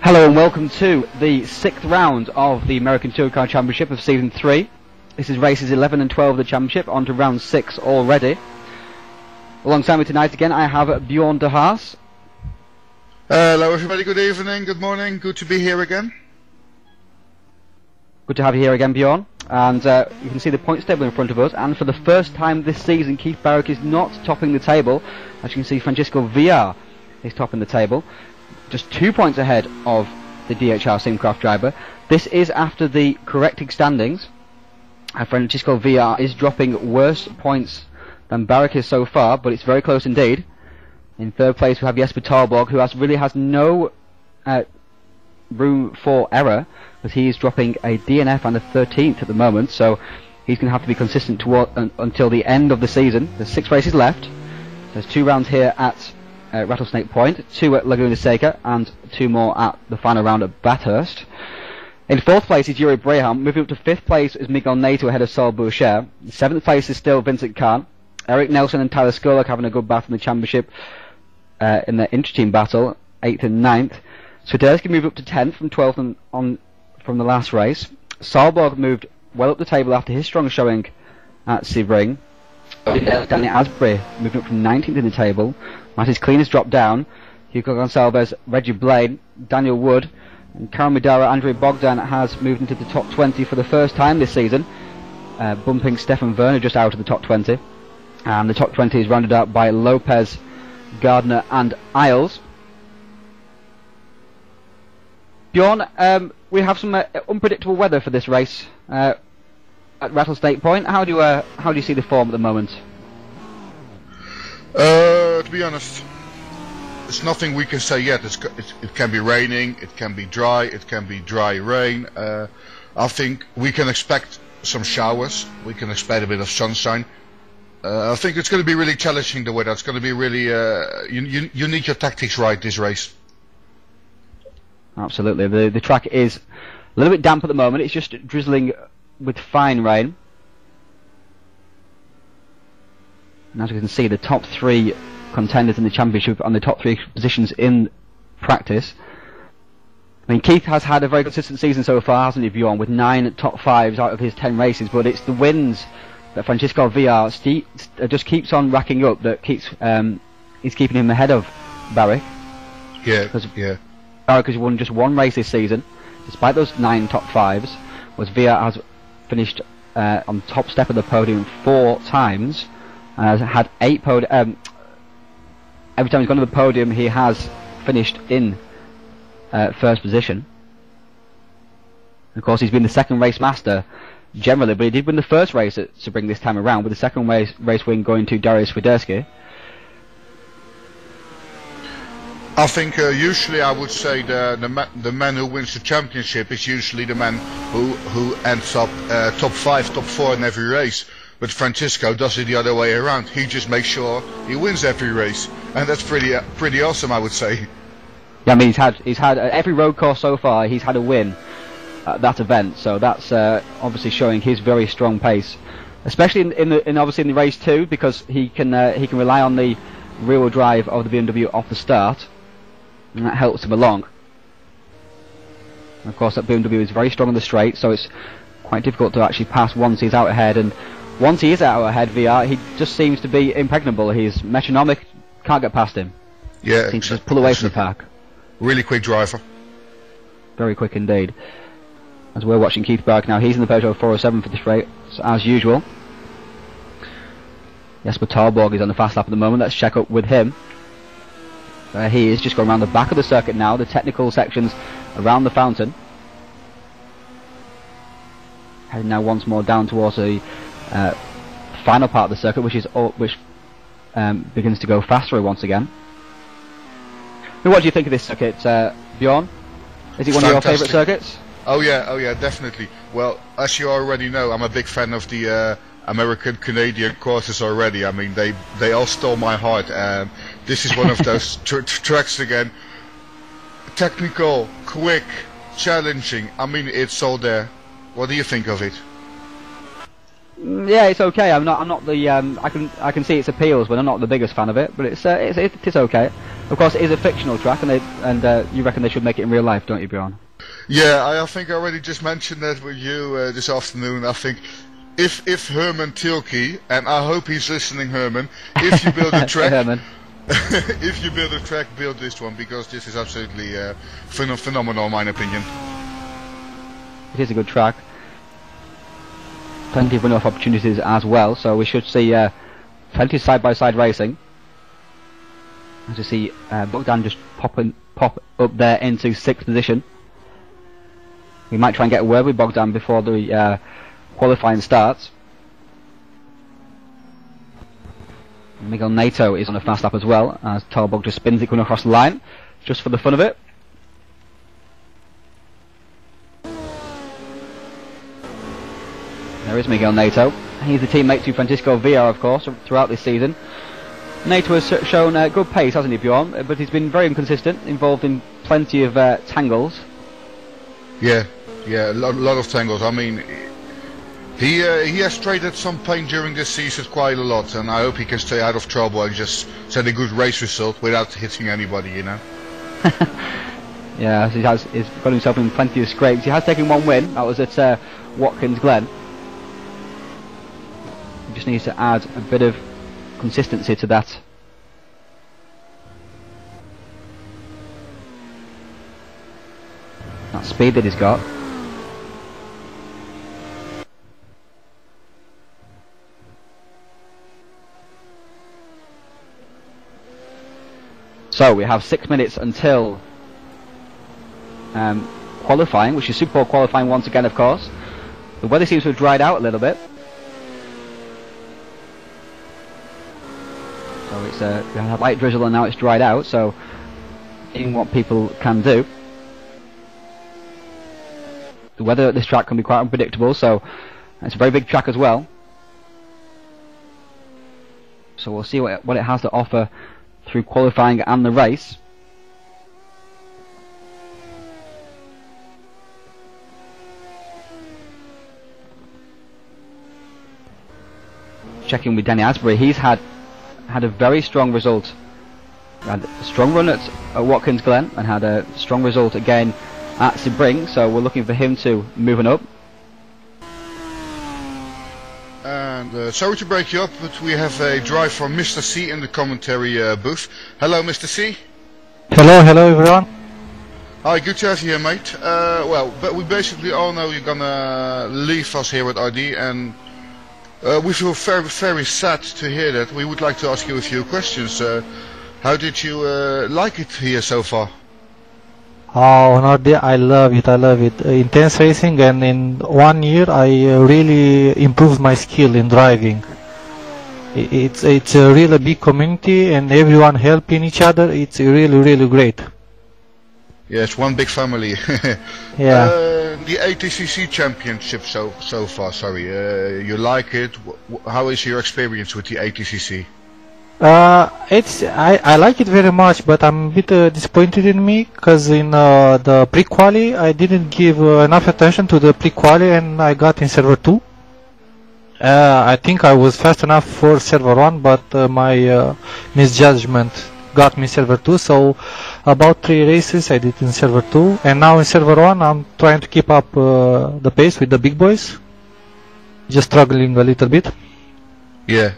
Hello and welcome to the 6th round of the American Touring Championship of Season 3. This is races 11 and 12 of the Championship, on to round 6 already. Alongside me tonight again I have Bjorn de Haas. Hello everybody, good evening, good morning, good to be here again. Good to have you here again, Bjorn. And you can see the points table in front of us, and for the first time this season Keith Barrick is not topping the table. As you can see, Francisco Villar is topping the table, just 2 points ahead of the DHR Simcraft driver. This is after the correcting standings. Francisco Villar is dropping worse points than Barrick is so far, but it's very close indeed. In third place we have Jesper Tarborg, who really has no room for error, because he is dropping a DNF and a 13th at the moment, so he's going to have to be consistent until the end of the season. There's 6 races left. There's 2 rounds here at Rattlesnake Point, 2 at Laguna Seca, and 2 more at the final round at Bathurst. In 4th place is Yuri Braham. Moving up to 5th place is Miguel Nato ahead of Saul Boucher. 7th place is still Vincent Kahn. Eric Nelson and Tyler Skolak having a good battle in the championship in the inter-team battle, 8th and 9th. Swiderski moved up to 10th from 12th from the last race. Sahlborg moved well up the table after his strong showing at Sebring. Danny Asbury moved up from 19th in the table. Mattis Clean has dropped down. Hugo Gonçalves, Reggie Blade, Daniel Wood, and Karen Midara, Andrei Bogdan has moved into the top 20 for the first time this season, bumping Stefan Werner just out of the top 20. And the top 20 is rounded out by Lopez, Gardner and Isles. Bjorn, we have some unpredictable weather for this race at Rattlesnake Point. How do you see the form at the moment? To be honest, there's nothing we can say yet. It can be raining, it can be dry, it can be dry rain. I think we can expect some showers, we can expect a bit of sunshine. I think it's going to be really challenging, the weather. It's going to be really, you need your tactics right this race. Absolutely. The track is a little bit damp at the moment. It's just drizzling with fine rain. And as you can see, the top 3 contenders in the championship on the top 3 positions in practice. I mean, Keith has had a very consistent season so far, hasn't he, Bjorn, with 9 top 5s out of his 10 races, but it's the wins that Francisco Villar just keeps on racking up that is keeping him ahead of Barrick. Yeah. Barrick has won just 1 race this season, despite those 9 top 5s, whereas Villar has finished on top step of the podium 4 times, and has had 8 podiums. Every time he's gone to the podium, he has finished in first position. And of course, he's been the second race master generally, but he did win the first race at Sebring this time around, with the second race win going to Darius Swiderski. I think usually I would say the man who wins the championship is usually the man who ends up top 5, top 4 in every race. But Francisco does it the other way around. He just makes sure he wins every race, and that's pretty awesome, I would say. Yeah, I mean he's had every road course so far. He's had a win at that event, so that's obviously showing his very strong pace, especially in obviously in the race 2, because he can rely on the rear-wheel drive of the BMW off the start, and that helps him along. And of course, that BMW is very strong on the straight, so it's quite difficult to actually pass once he's out ahead. And once he is out ahead, VR, he just seems to be impregnable. He's metronomic, can't get past him. Yeah, seems to just pull away from the pack. Really quick driver. Very quick indeed. As we're watching Keith Barrick now, he's in the Peugeot 407 for this race, as usual. Jesper Tarborg is on the fast lap at the moment. Let's check up with him. He is just going around the back of the circuit now, the technical sections around the fountain. Heading now once more down towards the final part of the circuit, which begins to go faster once again. What do you think of this circuit, Bjorn? Is it one of your favourite circuits? Oh yeah, definitely. Well, as you already know, I'm a big fan of the American-Canadian courses already. I mean, they all stole my heart. This is one of those tracks again. Technical, quick, challenging. I mean, it's all there. What do you think of it? Yeah, it's okay. I'm not the I can see its appeals, but I'm not the biggest fan of it. But it's okay. Of course, it is a fictional track, and you reckon they should make it in real life, don't you, Bjorn? Yeah, I think I already just mentioned that with you this afternoon. I think if Herman Tilke, and I hope he's listening, Herman, if you build a track, Herman. if you build a track, build this one, because this is absolutely phenomenal in my opinion. It is a good track. Plenty of run-off opportunities as well, so we should see plenty of side-by-side racing. As you see, Bogdan just pop up there into 6th position. We might try and get a word with Bogdan before the qualifying starts. Miguel Nato is on a fast lap as well, as Talbog just spins it coming across the line, just for the fun of it. There is Miguel Nato. He's the teammate to Francisco Villar, of course, throughout this season. Nato has shown good pace, hasn't he, Bjorn? But he's been very inconsistent, involved in plenty of tangles. Yeah, a lot of tangles. I mean, he has traded some pain during this season quite a lot, and I hope he can stay out of trouble and just set a good race result without hitting anybody, you know. Yeah, he's got himself in plenty of scrapes. He has taken one win. That was at Watkins Glen. He just needs to add a bit of consistency to that. That speed that he's got. So we have 6 minutes until qualifying, which is Super Bowl qualifying once again, of course. The weather seems to have dried out a little bit. So it's we had a light drizzle and now it's dried out, so seeing what people can do. The weather at this track can be quite unpredictable, so it's a very big track as well. So we'll see what it has to offer through qualifying and the race. Checking with Danny Asbury, he's had a very strong result. Had a strong run at Watkins Glen and had a strong result again at Sebring, so we're looking for him to move on up. And sorry to break you up, but we have a drive from Mr. C in the commentary booth. Hello, Mr. C. Hello everyone. Hi, good to have you here, mate. Well, but we basically all know you're gonna leave us here at RD, and we feel very sad to hear that. We would like to ask you a few questions. How did you like it here so far? Oh, Nordi, I love it. Intense racing, and in 1 year I really improved my skill in driving. It's a really big community and everyone helping each other. It's really great. Yeah, it's one big family. Yeah. The ATCC championship so far, sorry, you like it? How is your experience with the ATCC? I like it very much, but I'm a bit disappointed in me, because in the pre-quali I didn't give enough attention to the pre-quali and I got in server 2. I think I was fast enough for server 1, but my misjudgment got me server 2, so about 3 races I did in server 2, and now in server 1 I'm trying to keep up the pace with the big boys, just struggling a little bit. Yeah.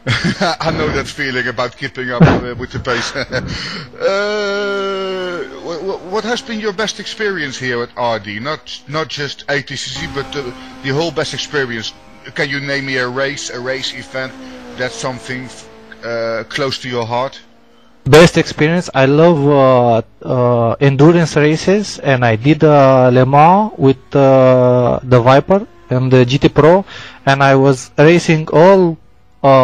I know that feeling about keeping up with the pace. What has been your best experience here at RD? Not just ATCC, but the whole best experience. Can you name me a race event that's something close to your heart? Best experience, I love endurance races, and I did Le Mans with the Viper and the GT Pro, and I was racing all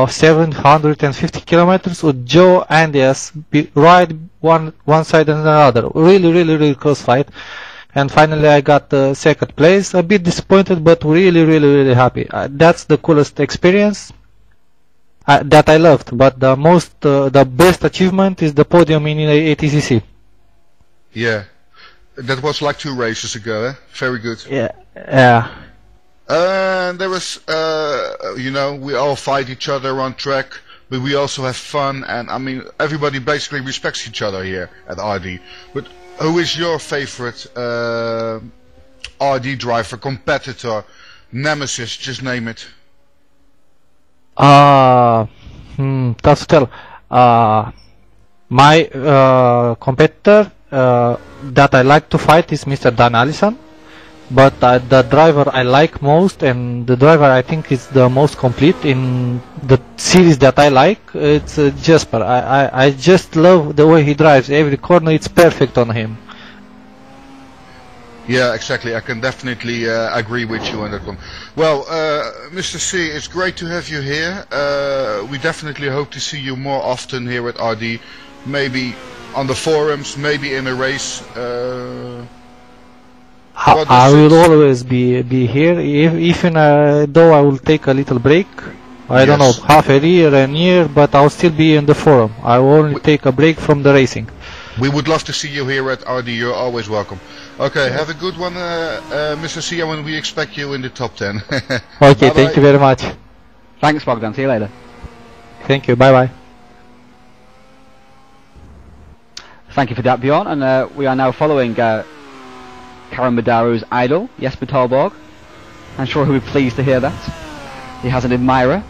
750 kilometers with Joe and yes, right one side and another. Really close fight, and finally I got second place. A bit disappointed, but really happy. That's the coolest experience that I loved. But the best achievement is the podium in ATCC. Yeah, that was like 2 races ago. Very good. Yeah. There was, you know, we all fight each other on track. but we also have fun, and I mean everybody basically respects each other here at RD. But who is your favorite RD driver, competitor, nemesis, just name it? Tough to tell. My competitor that I like to fight is Mr. Dan Allison, but the driver I like most, and the driver I think is the most complete in the series that I like, it's Jesper. I just love the way he drives. Every corner, it's perfect on him. Yeah, exactly. I can definitely agree with you on that one. Well, Mr. C, it's great to have you here. We definitely hope to see you more often here at RD. Maybe on the forums, maybe in a race. I will always be here, even though I will take a little break. I don't know, half a year, but I'll still be in the forum. I will only take a break from the racing. We would love to see you here at RD. You're always welcome. Okay, have a good one, Mr. C, and we expect you in the top 10. Okay, thank you very much. Thanks, Bogdan. See you later. Thank you. Bye bye. Thank you for that, Bjorn. And we are now following Karen Madaru's idol, Jesper Talborg. I'm sure he'll be pleased to hear that. He has an admirer.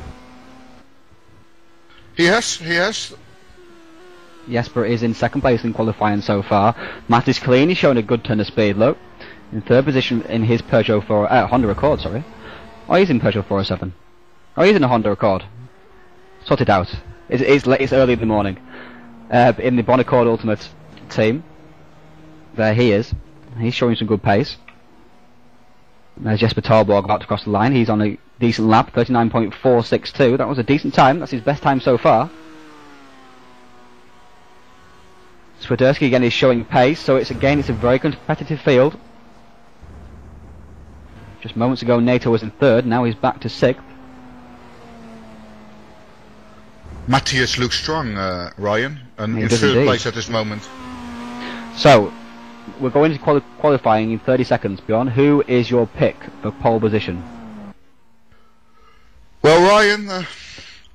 He has. Jesper is in second place in qualifying so far. Matt is clean. He's showing a good turn of speed, look. In third position in his Peugeot Honda Accord, sorry. Oh, he's in Peugeot 407. Oh, he's in a Honda Accord. Sort it out. It's early in the morning. In the Bonaccord Ultimate team. There he is. He's showing some good pace. There's Jesper Talborg about to cross the line. He's on a decent lap, 39.462. That was a decent time. That's his best time so far. Swiderski again is showing pace, so it's a very competitive field. Just moments ago Nato was in third, now he's back to sixth. Matthias looks strong, Ryan, and in third indeed. place at this moment. So, we're going to qualifying in 30 seconds, Bjorn. Who is your pick for pole position? Well, Ryan,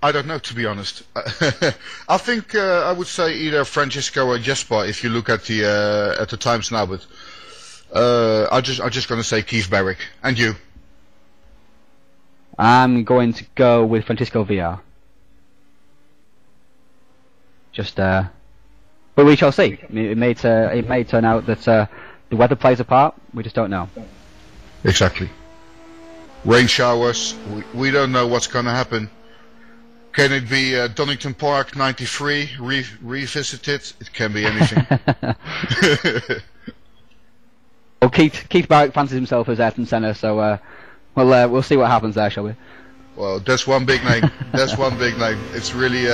I don't know, to be honest. I think I would say either Francisco or Jesper if you look at the times now, but I'm just going to say Keith Barrick. And you? I'm going to go with Francisco VR. But we shall see. It may turn out that the weather plays a part. We just don't know. Exactly. Rain showers. We don't know what's going to happen. Can it be Donington Park 93 revisited? It can be anything. Well, Keith Barrick fancies himself as Ayrton Senna, so we'll see what happens there, shall we? Well, that's one big name. That's one big name. It's really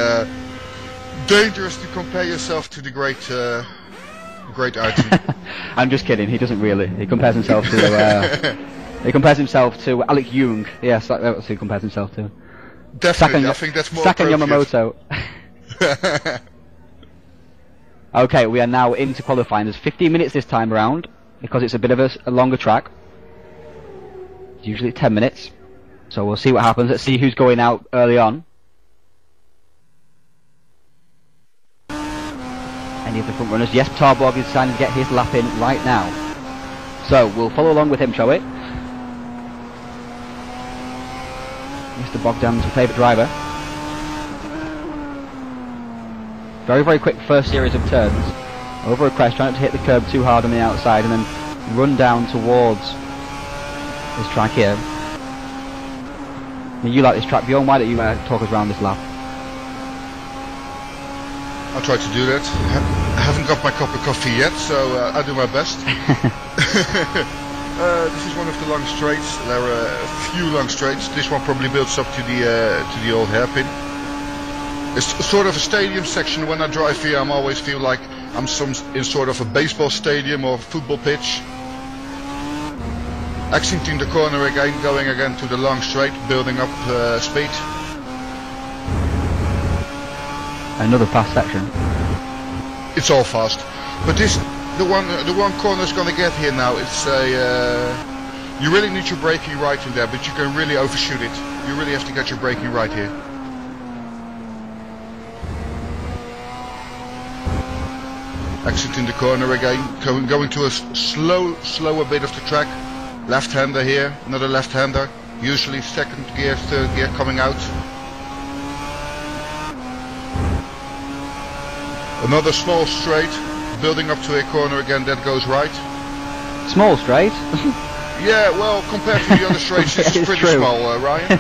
dangerous to compare yourself to the great Ayrton. I'm just kidding. He doesn't really. He compares himself to Alec Young. Yes, that's who he compares himself to. Definitely, I think that's more Saka Yamamoto. Okay, we are now into qualifying. There's 15 minutes this time around because it's a bit of a longer track. It's usually 10 minutes. So we'll see what happens. Let's see who's going out early on. Any of the front runners? Yes, Tarborg is trying to get his lap in right now. So we'll follow along with him, shall we? Mr. Bogdan's favourite driver. Very, very quick first series of turns. Over a crest, trying not to hit the curb too hard on the outside and then run down towards this track here. Now, you like this track, Bjorn. Why don't you talk us around this lap? I'll try to do that. I haven't got my cup of coffee yet, so I'll do my best. This is one of the long straights. There are a few long straights. This one probably builds up to the old hairpin. It's sort of a stadium section. When I drive here, I always feel like I'm in sort of a baseball stadium or football pitch. Exiting the corner again, going again to the long straight, building up speed. Another fast section. It's all fast, but the one corner is gonna get here now. It's you really need your braking right in there, but you can really overshoot it. You really have to get your braking right here. Exiting the corner again, going to a slower bit of the track. Left-hander here, another left-hander. Usually second gear, third gear coming out. Another small straight, building up to a corner again that goes right. Small straight? Yeah, well, compared to the other straights, this is pretty small, Ryan.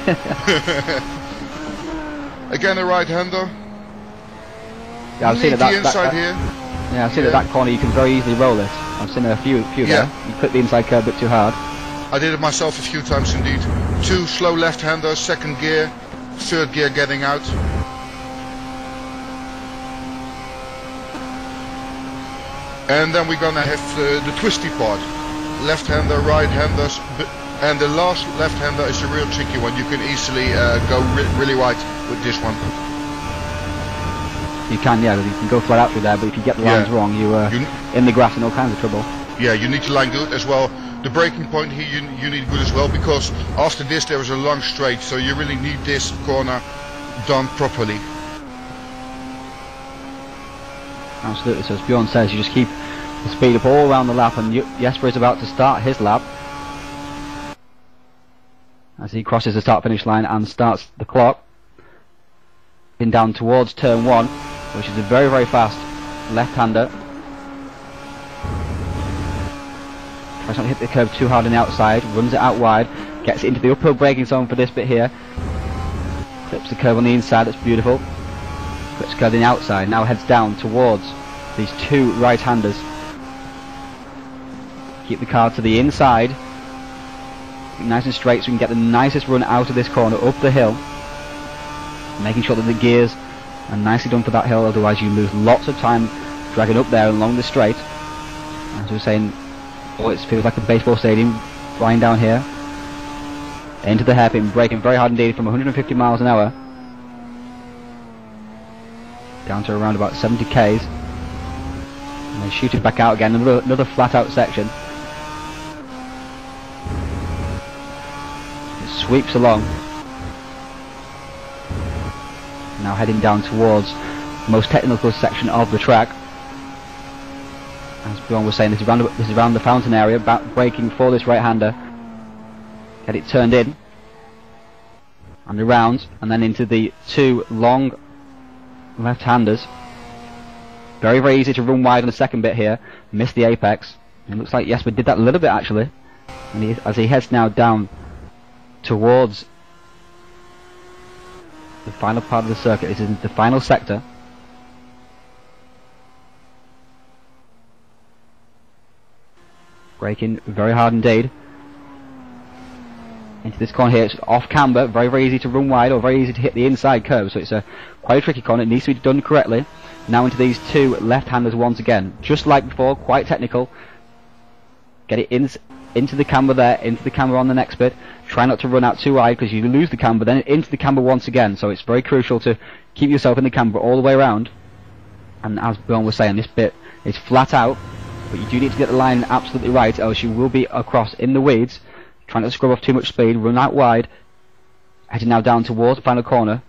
Again, a right-hander. Yeah, I've seen the inside here. Yeah, I've seen that corner you can very easily roll it. I've seen a few there. You clip the inside curve a bit too hard. I did it myself a few times indeed. Two slow left-handers, second gear, third gear getting out. And then we're gonna have the twisty part. Left-hander, right-handers, and the last left-hander is a real tricky one. You can easily go really wide with this one. You can, yeah, you can go flat out through there, but if you get the lines wrong, you're in the grass in all kinds of trouble. Yeah, you need to line good as well. The braking point here you need good as well, because after this there is a long straight, so you really need this corner done properly. Absolutely, so as Bjorn says, you just keep the speed up all around the lap, and Jesper is about to start his lap as he crosses the start-finish line and starts the clock. In down towards turn 1, which is a very, very fast left-hander. Tries not to hit the curb too hard on the outside, runs it out wide, gets it into the uphill braking zone for this bit here. Clips the curve on the inside, that's beautiful. Clips the curve on the outside, now heads down towards these two right-handers. Keep the car to the inside, nice and straight so we can get the nicest run out of this corner up the hill. Making sure that the gears are nicely done for that hill, otherwise you lose lots of time dragging up there along the straight. As we were saying, it feels like a baseball stadium flying down here into the hairpin, braking very hard indeed from 150 miles an hour down to around about 70 k's, and then shoot it back out again. Another flat out section. It sweeps along. Now heading down towards the most technical section of the track. As Bjorn was saying, this is around the fountain area, braking for this right-hander. Get it turned in and around, and then into the two long left-handers. Very, very easy to run wide on the second bit here. Missed the apex. It looks like Jesper did that a little bit actually. And as he heads now down towards the final part of the circuit, this is the final sector. Braking very hard indeed. Into this corner here, it's off camber, very, very easy to run wide or very easy to hit the inside curve, so it's quite a tricky corner. It needs to be done correctly. Now into these two left-handers once again, just like before, quite technical. Get it into the camber there, into the camber on the next bit. Try not to run out too wide because you lose the camber, then into the camber once again, so it's very crucial to keep yourself in the camber all the way around. And as Bjorn was saying, this bit is flat out, but you do need to get the line absolutely right, else you will be across in the weeds. Try not to scrub off too much speed, run out wide. Heading now down towards the final corner,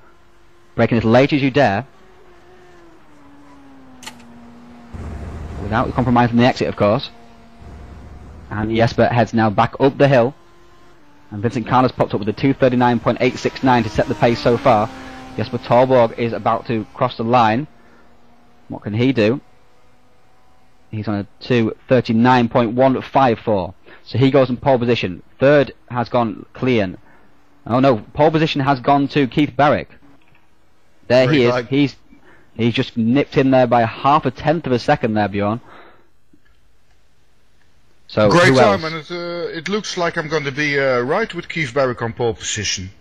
braking as late as you dare, without compromising the exit of course. And Jesper heads now back up the hill, and Vincent Kahn has popped up with a 2:39.869 to set the pace so far. Jesper Torborg is about to cross the line. What can he do? He's on a 2:39.154, so he goes in pole position. Third has gone Clean. Oh no, pole position has gone to Keith Barrick. There he is. He's just nipped in there by half a tenth of a second there, Bjorn. So great time, and it looks like I'm going to be right with Keith Barrick on pole position.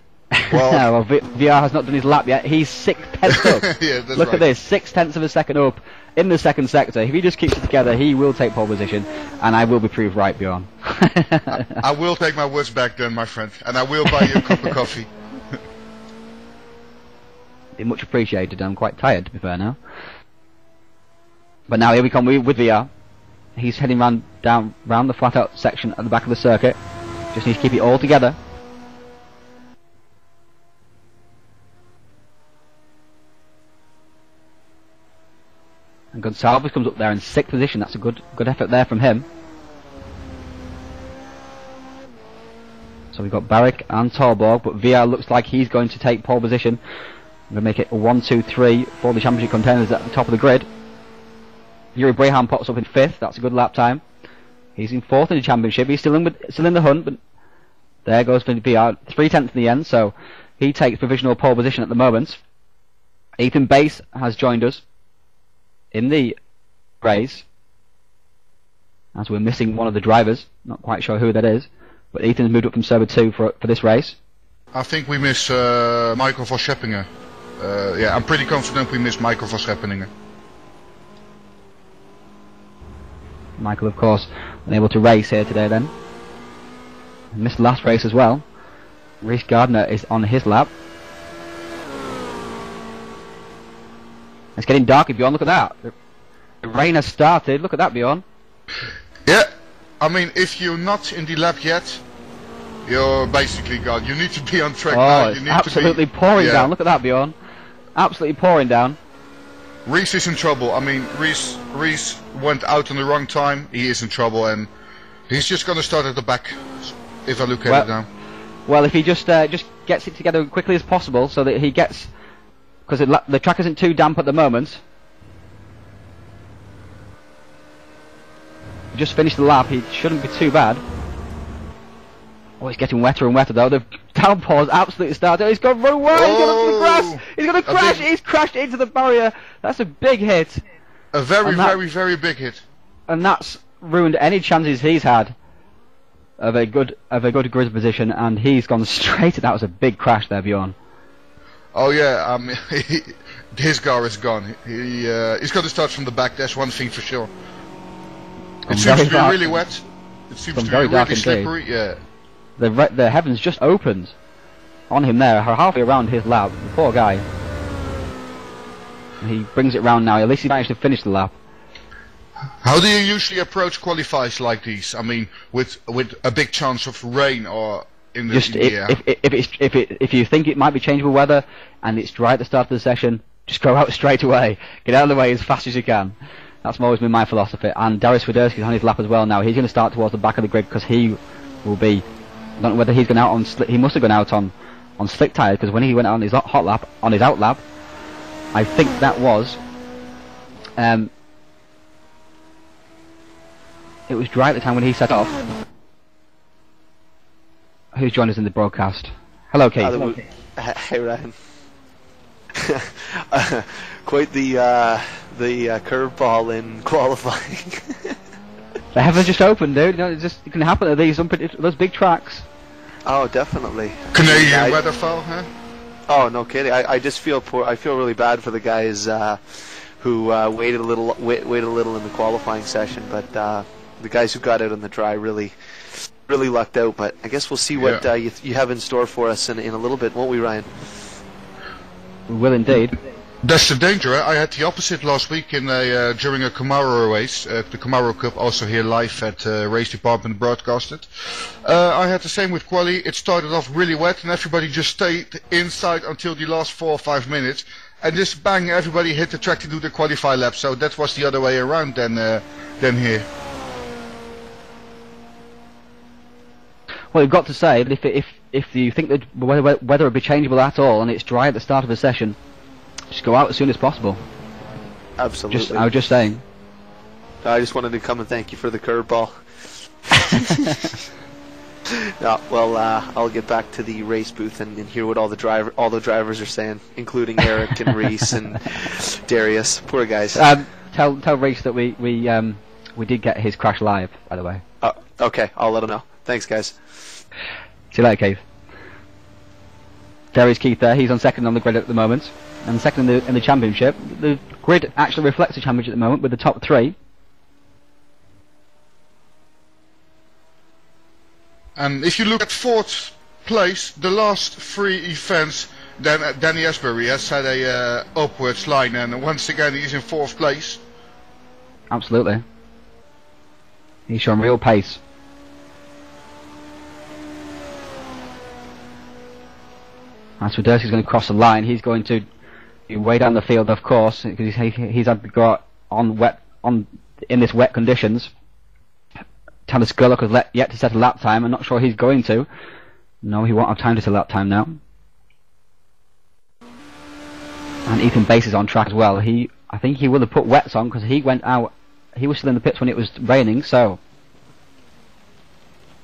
Well, VR has not done his lap yet. He's 6/10 up. Yeah, that's Look right. at this, 6/10 of a second up in the second sector. If he just keeps it together, he will take pole position, and I will be proved right, Bjorn. I will take my words back then, my friend, and I will buy you a cup of coffee. Be much appreciated. I'm quite tired, to be fair now. But now here we come with VR. He's heading round the flat out section at the back of the circuit. Just needs to keep it all together. Gonçalves comes up there in 6th position. That's a good effort there from him. So we've got Barrick and Torborg, but VR looks like he's going to take pole position. We're going to make it a 1, 2, 3 for the championship contenders at the top of the grid. Yuri Braham pops up in 5th. That's a good lap time. He's in 4th in the championship. He's still in the hunt, but there goes for VR. 3/10 in the end, so he takes provisional pole position at the moment. Ethan Bass has joined us in the race, as we're missing one of the drivers. Not quite sure who that is. But Ethan's moved up from Server 2 for this race. I think we miss Michael van Scheppinger. Yeah, I'm pretty confident we miss Michael van Scheppinger. Michael, of course, unable to race here today then. Missed the last race as well. Reece Gardner is on his lap. It's getting dark, Bjorn, look at that. The rain has started, look at that, Bjorn. Yeah. I mean, if you're not in the lap yet, you're basically gone. You need to be on track now. It's absolutely pouring down. Look at that, Bjorn. Absolutely pouring down. Reece is in trouble. I mean, Reece went out on the wrong time. He is in trouble, and he's just going to start at the back. If I look at it now. Well, if he just gets it together as quickly as possible, so that he gets, because the track isn't too damp at the moment. Just finished the lap, he shouldn't be too bad. Oh, it's getting wetter and wetter though. The downpour's absolutely started. He's gone run away, he's gone up the grass, he's going to crash, he's crashed into the barrier. That's a big hit. A very big hit. And that's ruined any chances he's had of a good grid position, and he's gone straight. That was a big crash there, Bjorn. Oh yeah, his car is gone. He's got to start from the back, that's one thing for sure. It seems to be really wet. It seems to be really slippery. Yeah. The heavens just opened on him there, halfway around his lap. The poor guy. And he brings it round now. At least he managed to finish the lap. How do you usually approach qualifiers like these? I mean, with a big chance of rain or in the if you think it might be changeable weather and it's dry at the start of the session, just go out straight away. Get out of the way as fast as you can. That's always been my philosophy. And Darius Swiderski's on his lap as well now. He's going to start towards the back of the grid because he will be. I don't know whether he's gone out on. He must have gone out on slick tyres, because when he went out on his hot lap, on his out lap, I think that was. It was dry at the time when he set off. Who's joined us in the broadcast? Hello, Keith. Hey, Ryan. Quite the curveball in qualifying. The heavens just opened, dude. You know, it can happen at those big tracks. Oh, definitely. Canadian weatherfall, huh? Oh, no kidding. I just feel poor. I feel really bad for the guys who waited a little in the qualifying session, but the guys who got out on the dry really lucked out. But I guess we'll see what you have in store for us in a little bit, won't we, Ryan? We will indeed. That's the danger. I had the opposite last week during a Camaro race, the Camaro Cup, also here live at Race Department broadcasted. I had the same with quali. It started off really wet and everybody just stayed inside until the last 4 or 5 minutes, and just bang, everybody hit the track to do the qualify lap. So that was the other way around than here. Well, you've got to say that if you think that whether it be changeable at all and it's dry at the start of the session, just go out as soon as possible. Absolutely. I was just saying. I just wanted to come and thank you for the curveball. Well, I'll get back to the race booth and hear what all the drivers are saying, including Eric and Reese and Darius. Poor guys. Tell Reese that we did get his crash live, by the way. Okay, I'll let him know. Thanks, guys. See you later, Keith. There is Keith there. He's on second on the grid at the moment, and second in the championship. The grid actually reflects the championship at the moment with the top three. And if you look at fourth place, the last 3 events, then Danny Asbury has had a upwards line, and once again he's in 4th place. Absolutely. He's showing real pace. As for Durski's going to cross the line, he's going to be way down the field, of course, because he's had to go in this wet conditions. Tyler Skurlock has yet to set a lap time. I'm not sure he's going to. No, he won't have time to set a lap time now. And Ethan Bass is on track as well. I think he will have put wets on because he went out. He was still in the pits when it was raining, so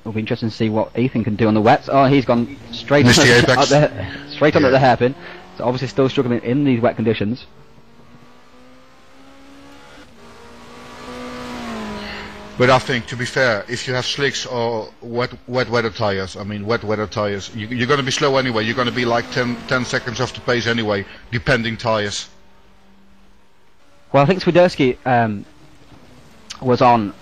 it'll be interesting to see what Ethan can do on the wets. Oh, he's gone straight on at the hairpin. So obviously still struggling in these wet conditions. But I think, to be fair, if you have slicks or wet weather tires, you're going to be slow anyway. You're going to be like 10 seconds off the pace anyway, depending tires. Well, I think Swiderski was on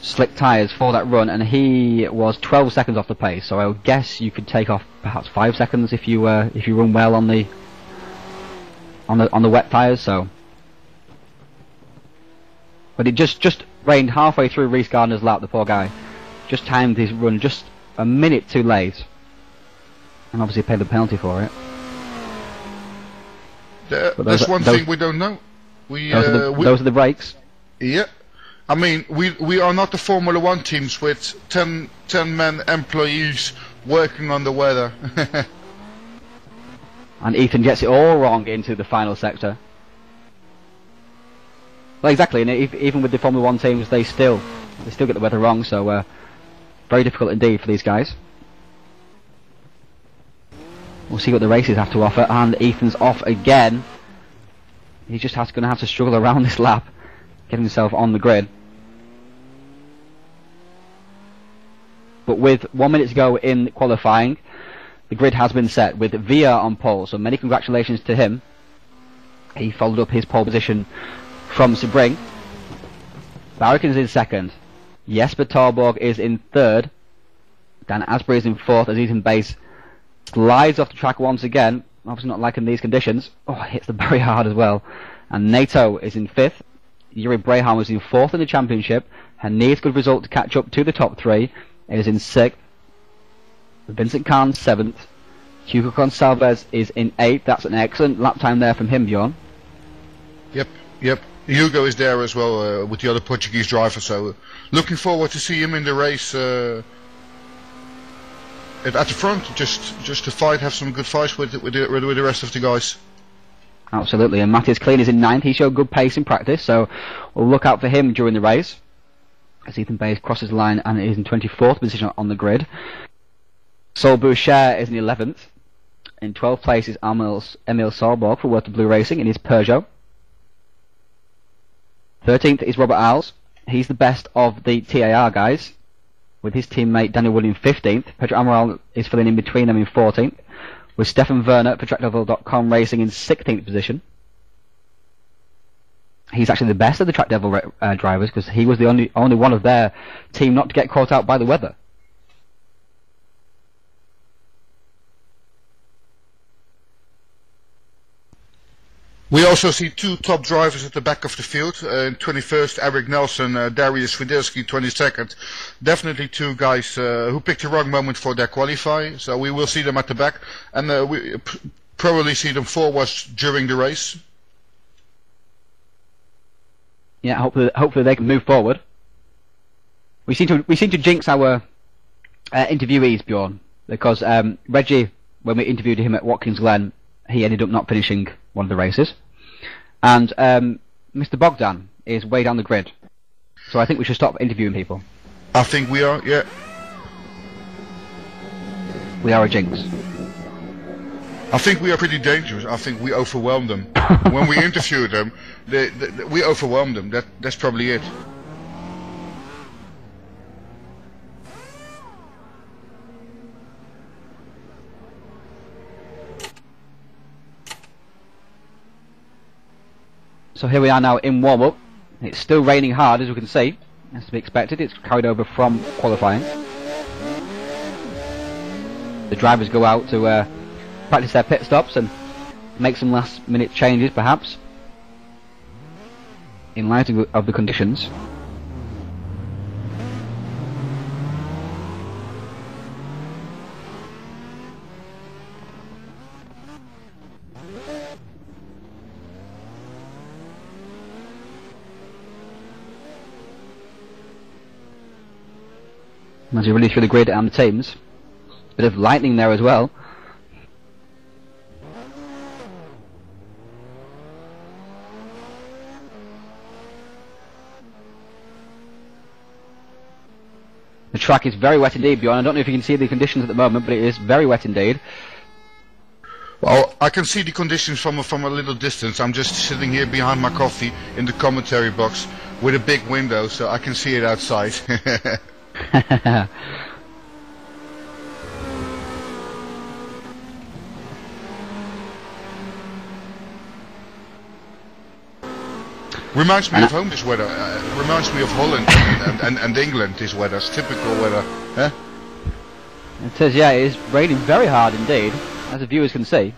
slick tyres for that run, and he was 12 seconds off the pace. So I would guess you could take off perhaps 5 seconds if you run well on the wet tyres. So. But it just rained halfway through Reece Gardner's lap, the poor guy. Just timed his run just a minute too late. And obviously paid the penalty for it. There's one thing we don't know. Those are the brakes. Yeah. I mean, we are not the Formula 1 teams with 10-man employees working on the weather. And Ethan gets it all wrong into the final sector. Well, exactly, and even with the Formula 1 teams, they still get the weather wrong, so very difficult indeed for these guys. We'll see what the races have to offer, and Ethan's off again. He's just going to have to struggle around this lap, getting himself on the grid. But with 1 minute to go in qualifying, the grid has been set with Via on pole, so many congratulations to him. He followed up his pole position from Sebring. Barrickin is in second. Jesper Torborg is in third. Dan Asbury is in fourth as Ethan Bass glides off the track once again. Obviously not liking these conditions. Oh, hits the barrier hard as well. And NATO is in fifth. Yuri Braham is in fourth in the championship and needs a good result to catch up to the top three. It is in sixth. Vincent Kahn seventh. Hugo Gonçalves is in eighth. That's an excellent lap time there from him, Bjorn. Yep. Hugo is there as well with the other Portuguese driver, so looking forward to see him in the race at the front, just to have some good fights with the rest of the guys. Absolutely, and Matthias Klein is in ninth. He showed good pace in practice, so we'll look out for him during the race. As Ethan Bass crosses the line and is in 24th position on the grid. Saul Boucher is in 11th. In 12th place is Emil Solborg for Worth of Blue Racing in his Peugeot. 13th is Robert Isles. He's the best of the TAR guys, with his teammate Daniel Wood in 15th. Pedro Amaral is filling in between them in 14th, with Stefan Werner for TrackDevil.com Racing in 16th position. He's actually the best of the Track Devil drivers because he was the only one of their team not to get caught out by the weather. We also see two top drivers at the back of the field. 21st, Eric Nelson, Darius Swiderski, 22nd. Definitely two guys who picked the wrong moment for their qualify. So we will see them at the back, and we probably see them forwards during the race. Yeah, hopefully they can move forward. We seem to jinx our interviewees, Bjorn, because Reggie, when we interviewed him at Watkins Glen, he ended up not finishing one of the races. And Mr. Bogdan is way down the grid. So I think we should stop interviewing people. I think we are, yeah. We are a jinx. I think we are pretty dangerous. I think we overwhelm them. When we interview them, we overwhelm them. That's probably it. So here we are now in warm-up. It's still raining hard, as we can see. As to be expected, it's carried over from qualifying. The drivers go out to practice their pit stops and make some last-minute changes, perhaps, in light of the conditions. As you really through the grid and the teams. Bit of lightning there as well. The track is very wet indeed, Bjorn. I don't know if you can see the conditions at the moment, but it is very wet indeed. Well, I can see the conditions from a little distance. I'm just sitting here behind my coffee in the commentary box with a big window, so I can see it outside. Reminds me of home, this weather. Reminds me of Holland and England, this weather. It's typical weather. Huh? It says, yeah, it is raining very hard indeed, as the viewers can see.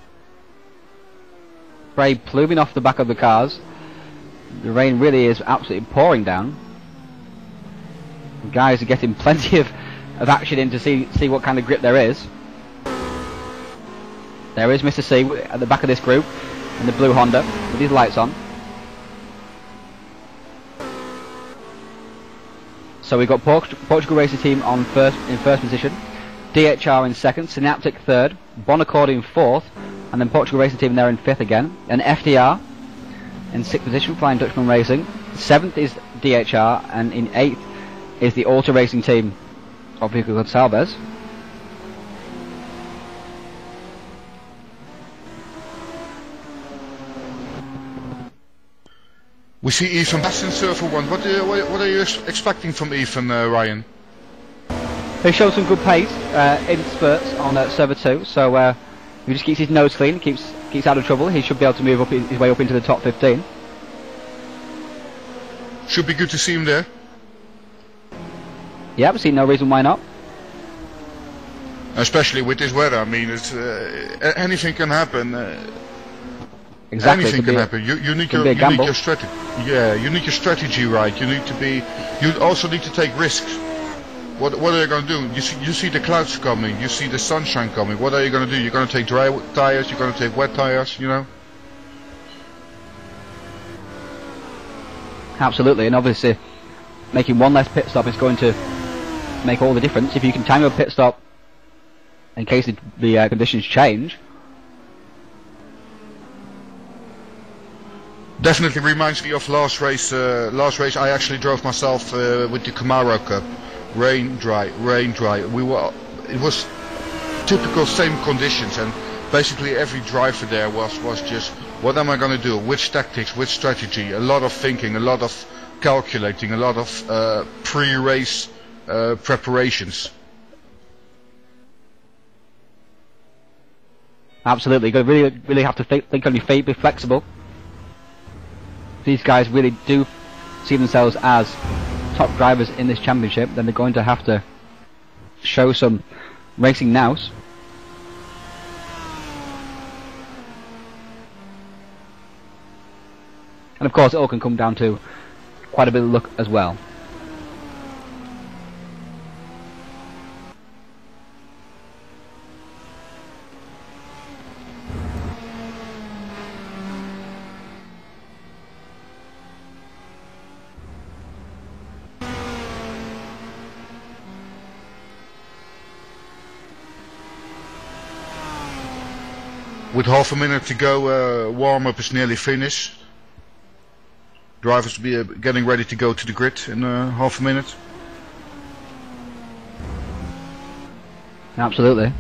Spray pluming off the back of the cars. The rain really is absolutely pouring down. The guys are getting plenty of action in to see what kind of grip there is. There is Mr. C at the back of this group in the blue Honda with his lights on. So we've got Portugal Racing Team in first position, DHR in second, Synaptic third, Bonaccord in fourth, and then Portugal Racing Team there in fifth again, and FDR in sixth position, Flying Dutchman Racing. Seventh is DHR, and in eighth is the Auto Racing Team of Vico Gonçalves. We see Ethan Bass in Server 1. What are you expecting from Ethan, Ryan? He showed some good pace in spurts on Server 2, so if he just keeps his nose clean, keeps out of trouble, he should be able to move up his way up into the top 15. Should be good to see him there. Yeah, I've seen no reason why not. Especially with this weather, I mean, it's anything can happen. Exactly. Anything can happen. You need your strategy. Yeah, you need your strategy right. You also need to take risks. What are you going to do? You see the clouds coming. You see the sunshine coming. What are you going to do? You're going to take dry tires. You're going to take wet tires. You know. Absolutely, and obviously, making one less pit stop is going to make all the difference. If you can time your pit stop in case the conditions change. Definitely reminds me of last race. I actually drove myself with the Camaro Cup. Rain, dry, rain, dry. It was typical same conditions, and basically every driver there was just, what am I going to do? Which tactics? Which strategy? A lot of thinking, a lot of calculating, a lot of pre-race preparations. Absolutely, you really have to think on your feet, be flexible. These guys really do see themselves as top drivers in this championship, then they're going to have to show some racing nous. And of course it all can come down to quite a bit of luck as well. With half a minute to go, warm-up is nearly finished. Drivers will be getting ready to go to the grid in half a minute. Absolutely.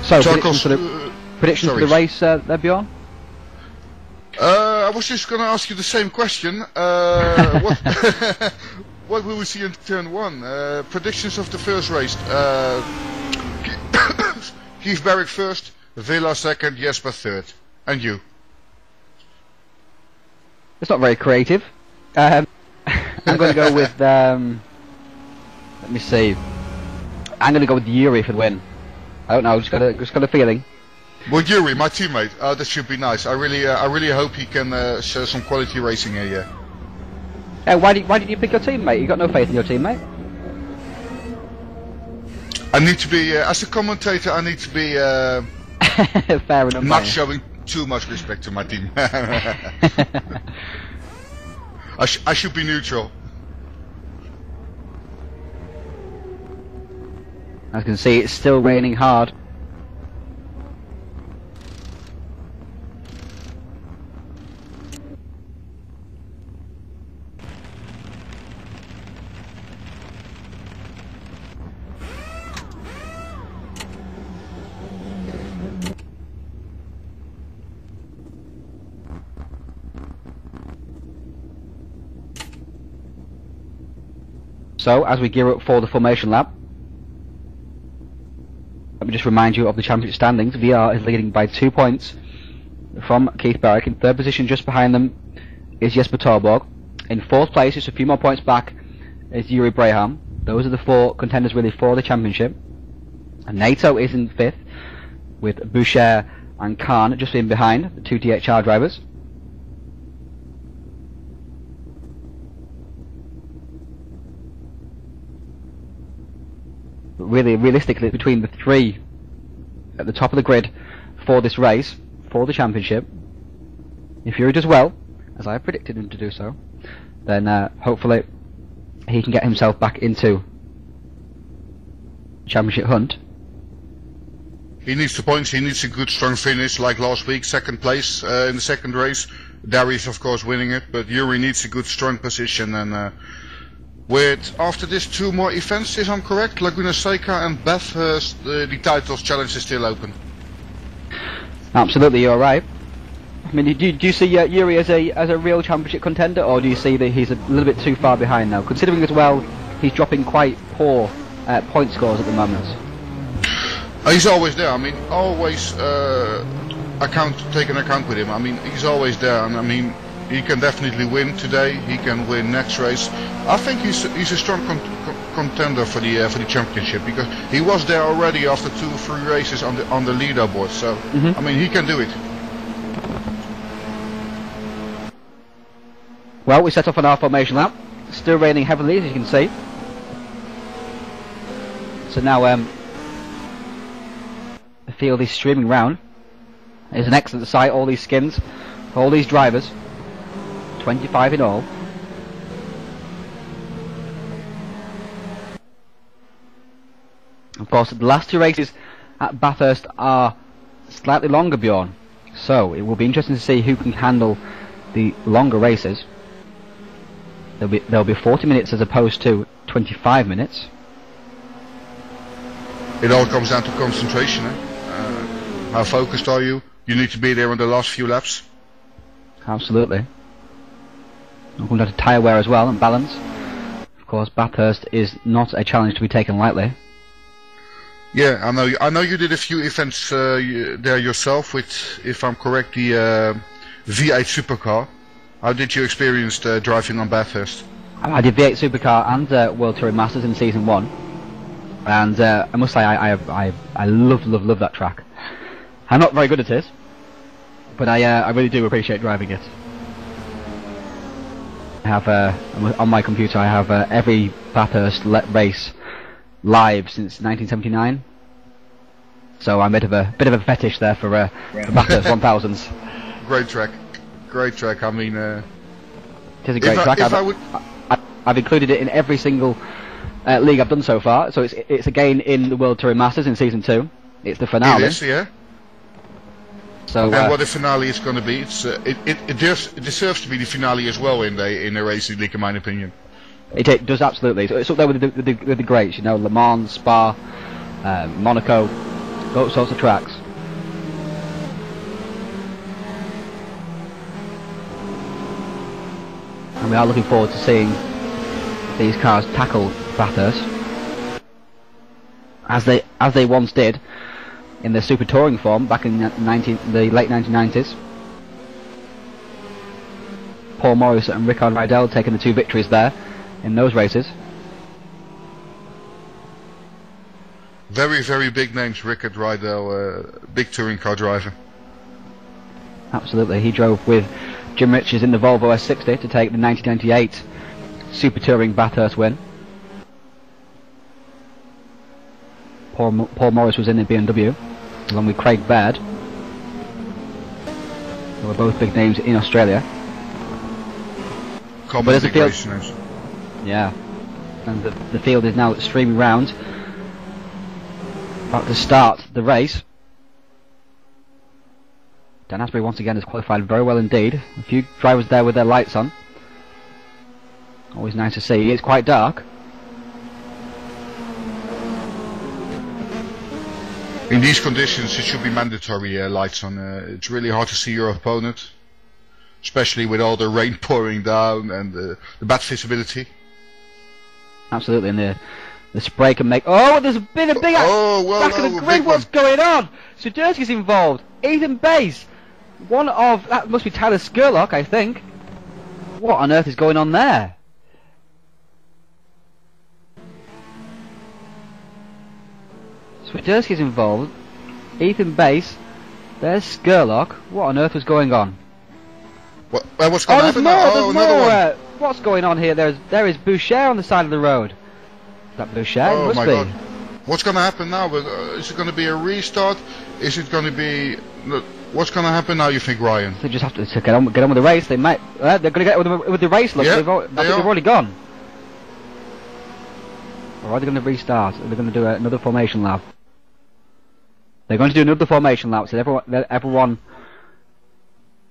So, predictions for the race there, Bjorn? I was just going to ask you the same question. What will we see in turn 1? Predictions of the first race. Keith Barrick first, Villa second, Jesper third. And you? It's not very creative. I'm going to go with, let me see. I'm going to go with Yuri for the win. I don't know, just got a feeling. Well, Yuri, my teammate, that should be nice. I really hope he can show some quality racing here. Hey, why did you pick your teammate? You got no faith in your teammate? I need to be, as a commentator, I need to be Fair enough. I'm not showing too much respect to my team. I should be neutral. As you can see, it's still raining hard. So, as we gear up for the formation lap, let me just remind you of the championship standings. VR is leading by 2 points from Keith Barrick. In third position, just behind them, is Jesper Torborg. In fourth place, just a few more points back, is Yuri Braham. Those are the 4 contenders really for the championship. And NATO is in fifth, with Boucher and Khan just in behind, the 2 THR drivers. But really, realistically, between the 3 at the top of the grid for this race, for the championship, if Yuri does well, as I predicted him to do so, then hopefully he can get himself back into championship hunt. He needs the points, he needs a good strong finish like last week, second place in the second race. Darius of course winning it, but Yuri needs a good strong position, and with after this 2 more events, if I'm correct, Laguna Seca and Bathurst, the titles challenge is still open. Absolutely, you're right. I mean, do you see Yuri as a real championship contender, or do you see that he's a little bit too far behind now? Considering as well, he's dropping quite poor point scores at the moment. He's always there. I mean, always take an account with him. I mean, he's always there, and I mean, he can definitely win today. He can win next race. I think he's a strong contender for the championship, because he was there already after 2-3 races on the leaderboard. So I mean, he can do it. Well, we set off on our formation lap. Still raining heavily, as you can see. So now the field is streaming round. It's an excellent sight. All these skins, all these drivers. 25 in all. Of course, the last 2 races at Bathurst are slightly longer, Bjorn. So it will be interesting to see who can handle the longer races. There'll be 40 minutes as opposed to 25 minutes. It all comes down to concentration. How focused are you? You need to be there on the last few laps. Absolutely. We're going to tyre wear as well and balance. Of course, Bathurst is not a challenge to be taken lightly. Yeah, I know you did a few events there yourself with, if I'm correct, the V8 supercar. How did you experience driving on Bathurst? I did V8 supercar and World Touring Masters in season 1, and I must say I love that track. I'm not very good at it, but I really do appreciate driving it. I have on my computer I have every Bathurst race live since 1979, so I'm a bit of a fetish there for Bathurst 1000s. Great track. I mean, it is a great track. I've included it in every single league I've done so far. So it's again in the World Touring Masters in season 2. It's the finale. It is, yeah. So and what the finale is going to be, it deserves to be the finale as well in the racing league, in my opinion. It does, absolutely. So it's up there with the greats, you know, Le Mans, Spa, Monaco, those sorts of tracks. And we are looking forward to seeing these cars tackle Bathurst, as they once did in the Super Touring form back in the late 1990s. Paul Morris and Rickard Rydell taking the 2 victories there in those races. Very, very big names, Rickard Rydell, big touring car driver. Absolutely, he drove with Jim Richards in the Volvo S60 to take the 1998 Super Touring Bathurst win. Paul Morris was in the BMW. along with Craig Baird, who are both big names in Australia. Common as a big field- race names. Yeah, and the field is now streaming round, about to start the race. Dan Asbury once again has qualified very well indeed. A few drivers there with their lights on. Always nice to see. It's quite dark. In these conditions, it should be mandatory lights on. It's really hard to see your opponent, especially with all the rain pouring down and the bad visibility. Absolutely, and the spray can make... Oh, there's been a big Oh, well, back of the no, grid. big What's one. going on? Swiderski's involved. Ethan Bass. One of... That must be Tyler Skurlock, I think. What on earth is going on there? Swiderski's involved. Ethan Bass. There's Skurlock. What on earth was going on? What's going to There's happen more. now? There's Oh, another more. one. What's going on here? There is Boucher on the side of the road. Is that Boucher? It Oh must my be. god. What's going to happen now? Is it going to be a restart? Is it going to be... What's going to happen now, you think, Ryan? They just have to get on with the race. They might. They're going to get with the race. Look, Yeah, I think they they've are. already gone. Or are they going to restart? Are they going to do another formation lap? They're going to do another formation lap. So let everyone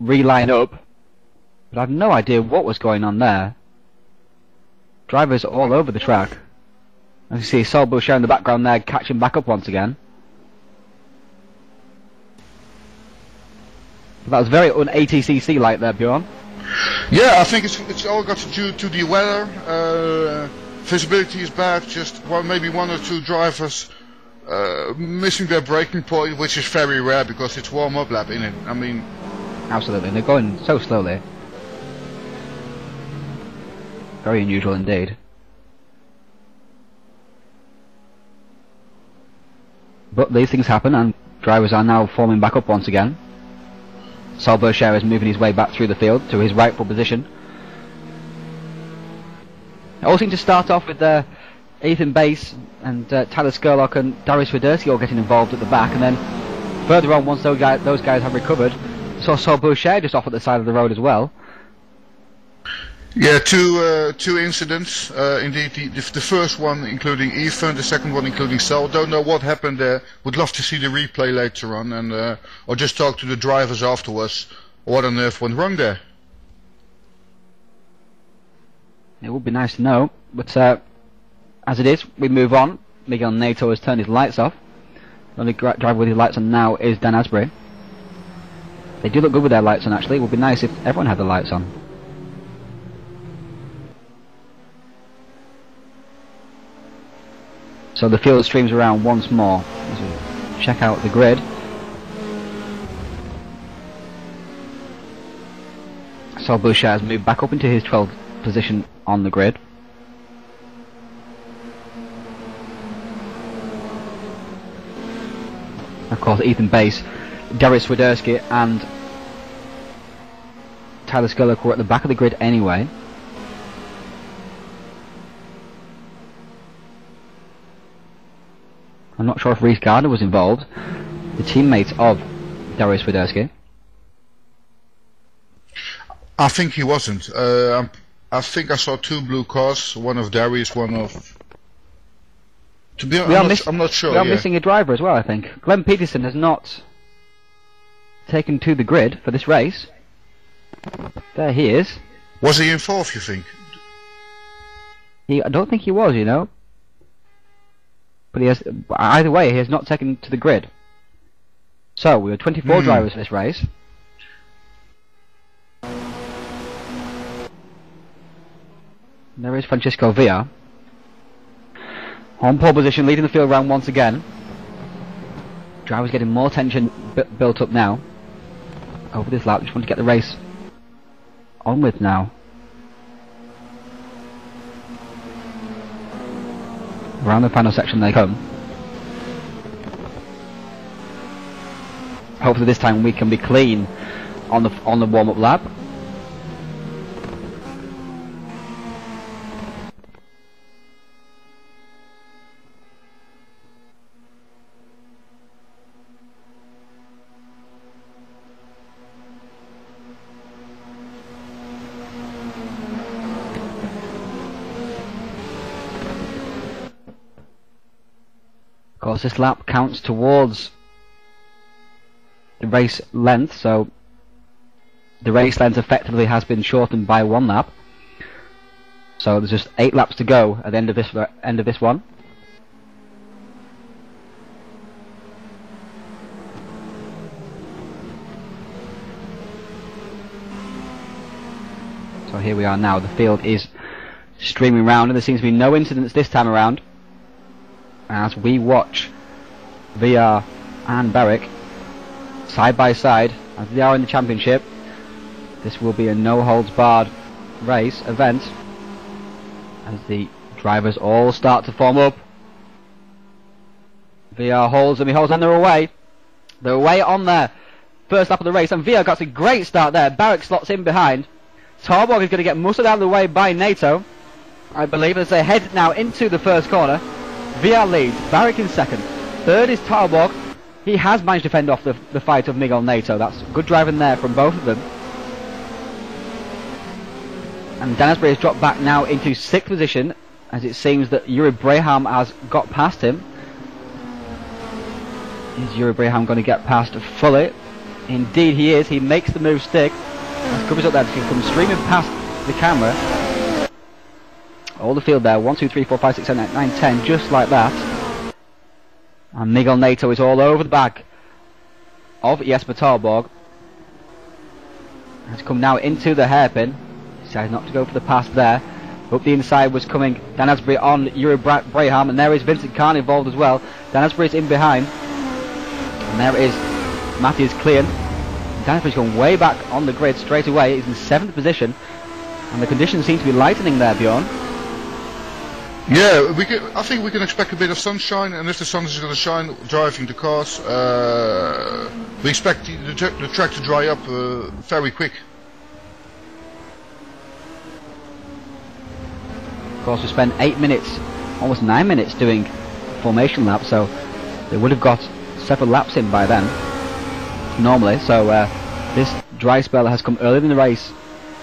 reline up. But I have no idea what was going on there. Drivers all over the track. As you see, Sol Boucher in the background there, catching back up once again. That was very un-ATCC like there, Bjorn. Yeah, I think it's all got to do to the weather. Visibility is bad. Just maybe one or two drivers missing their braking point, which is very rare because it's warm-up lap, isn't it? I mean, Absolutely, they're going so slowly. Very unusual indeed. But these things happen, and drivers are now forming back up once again. Sol Boucher is moving his way back through the field to his rightful position. It all seemed to start off with Ethan Bass and Tyler Skurlock and Darius Swiderski all getting involved at the back, and then further on, once those guys have recovered, saw Sol Boucher just off at the side of the road as well. yeah, two incidents. Indeed, the first one including Ethan, the second one including Sol. Don't know what happened there. Would love to see the replay later on, and or just talk to the drivers afterwards. What on earth went wrong there? It would be nice to know, but as it is, we move on. Miguel Nato has turned his lights off. The only driver with his lights on now is Dan Asbury. They do look good with their lights on, actually. It would be nice if everyone had the lights on. So the field streams around once more as we check out the grid. Sol Boucher has moved back up into his 12th position on the grid. Of course, Ethan Bass, Darius Swiderski and Tyler Skurlock were at the back of the grid anyway. I'm not sure if Reese Gardner was involved, the teammate of Darius Swiderski. I think he wasn't. I think I saw two blue cars, one of Darius, one of... To be honest, I'm not sure. We are yeah. missing a driver as well, I think. Glenn Peterson has not taken to the grid for this race. There he is. Was he involved, you think? I don't think he was, you know. But he has, either way, he has not taken to the grid. So, we have 24 drivers for this race. There is Francisco Villa. On pole position, leading the field round once again. Drivers getting more tension built up now. Over this lap, just want to get the race on with now. Around the final section they come. Hopefully this time we can be clean on the warm-up lap. Of course, this lap counts towards the race length, so the race length effectively has been shortened by 1 lap. So there's just 8 laps to go at the end of this one. So here we are now. The field is streaming round, and there seems to be no incidents this time around. As we watch VR and Barrick side by side as they are in the championship. This will be a no-holds-barred race event as the drivers all start to form up. VR holds and he holds, and they're away. They're away on their first lap of the race, and VR got a great start there. Barrick slots in behind. Tarborg is going to get muscled out of the way by NATO, I believe, as they head now into the first corner. VR leads, Barrick in second. Third is Tarborg. He has managed to fend off the fight of Miguel NATO. That's good driving there from both of them. And Dan Asbury has dropped back now into 6th position, as it seems that Yuri Braham has got past him. Is Yuri Braham going to get past fully? Indeed he is. He makes the move stick. As covers up there, he comes streaming past the camera. All the field there, 1, 2, 3, 4, 5, 6, 7, 8, 9, 10, just like that. And Miguel NATO is all over the back of Jesper Tarborg. Has come now into the hairpin. Decided not to go for the pass there. Up the inside was coming Dan Asbury on Yuri Braham, and there is Vincent Khan involved as well. Dan Asbury's in behind. And there is Matthias Klein. Dan Asbury's gone way back on the grid straight away. He's in 7th position. And the conditions seem to be lightening there, Bjorn. Yeah, I think we can expect a bit of sunshine, and if the sun is going to shine driving the cars, we expect the track to dry up very quick. Of course, we spent 8 minutes, almost 9 minutes doing formation laps, so they would have got several laps in by then, normally. So this dry spell has come earlier in the race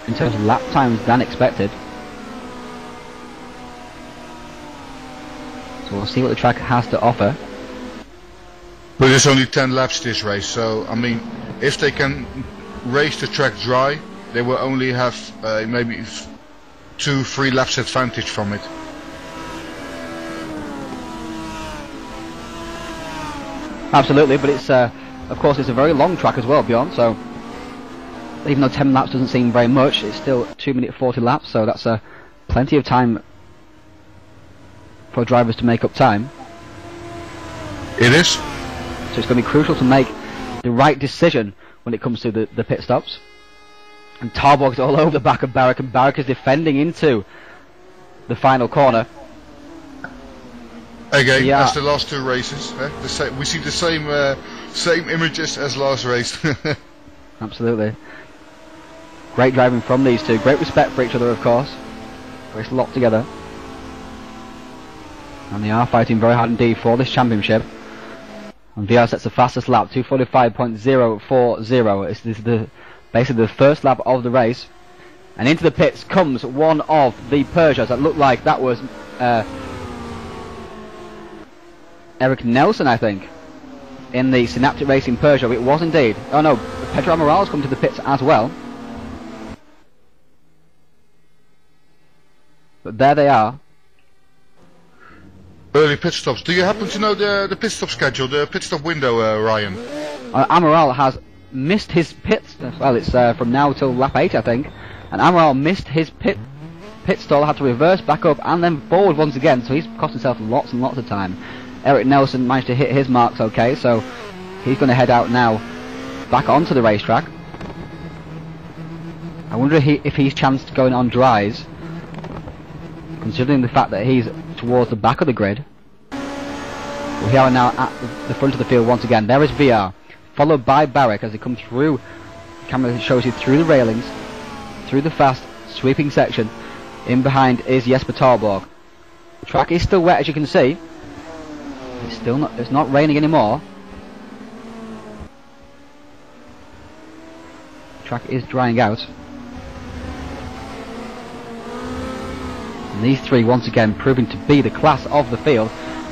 in terms of lap times than expected. So we'll see what the track has to offer. But it's only 10 laps this race, so I mean, if they can race the track dry, they will only have maybe 2-3 laps advantage from it. Absolutely, but it's of course it's a very long track as well, Bjorn, so even though 10 laps doesn't seem very much, it's still 2-minute 40 laps, so that's plenty of time for drivers to make up time. It is. So it's going to be crucial to make the right decision when it comes to the pit stops. And Tarborg is all over the back of Barrick, and Barrick is defending into the final corner. Again, as the last 2 races, we see the same images as last race. Absolutely. Great driving from these two. Great respect for each other, of course. Very locked together. And they are fighting very hard indeed for this championship. And VR sets the fastest lap, 2:45.040. This is basically the first lap of the race. And into the pits comes one of the Peugeots. That looked like that was Eric Nelson, I think, in the Synaptic Racing Peugeot. It was indeed. Oh no, Pedro Amaral has come to the pits as well. But there they are. Early pit stops. Do you happen to know the pit stop schedule, the pit stop window, Ryan? Amaral has missed his pit. Well, it's from now till lap 8, I think. And Amaral missed his pit stall, had to reverse back up and then forward once again. So he's cost himself lots and lots of time. Eric Nelson managed to hit his marks okay, so he's going to head out now back onto the racetrack. I wonder if he's chanced going on dries, considering the fact that he's towards the back of the grid. We are now at the front of the field once again. There is VR, followed by Barrick as they come through. The camera shows you through the railings, through the fast sweeping section. In behind is Jesper Tarborg. The track is still wet, as you can see. It's not raining anymore. The track is drying out. And these three once again proving to be the class of the field.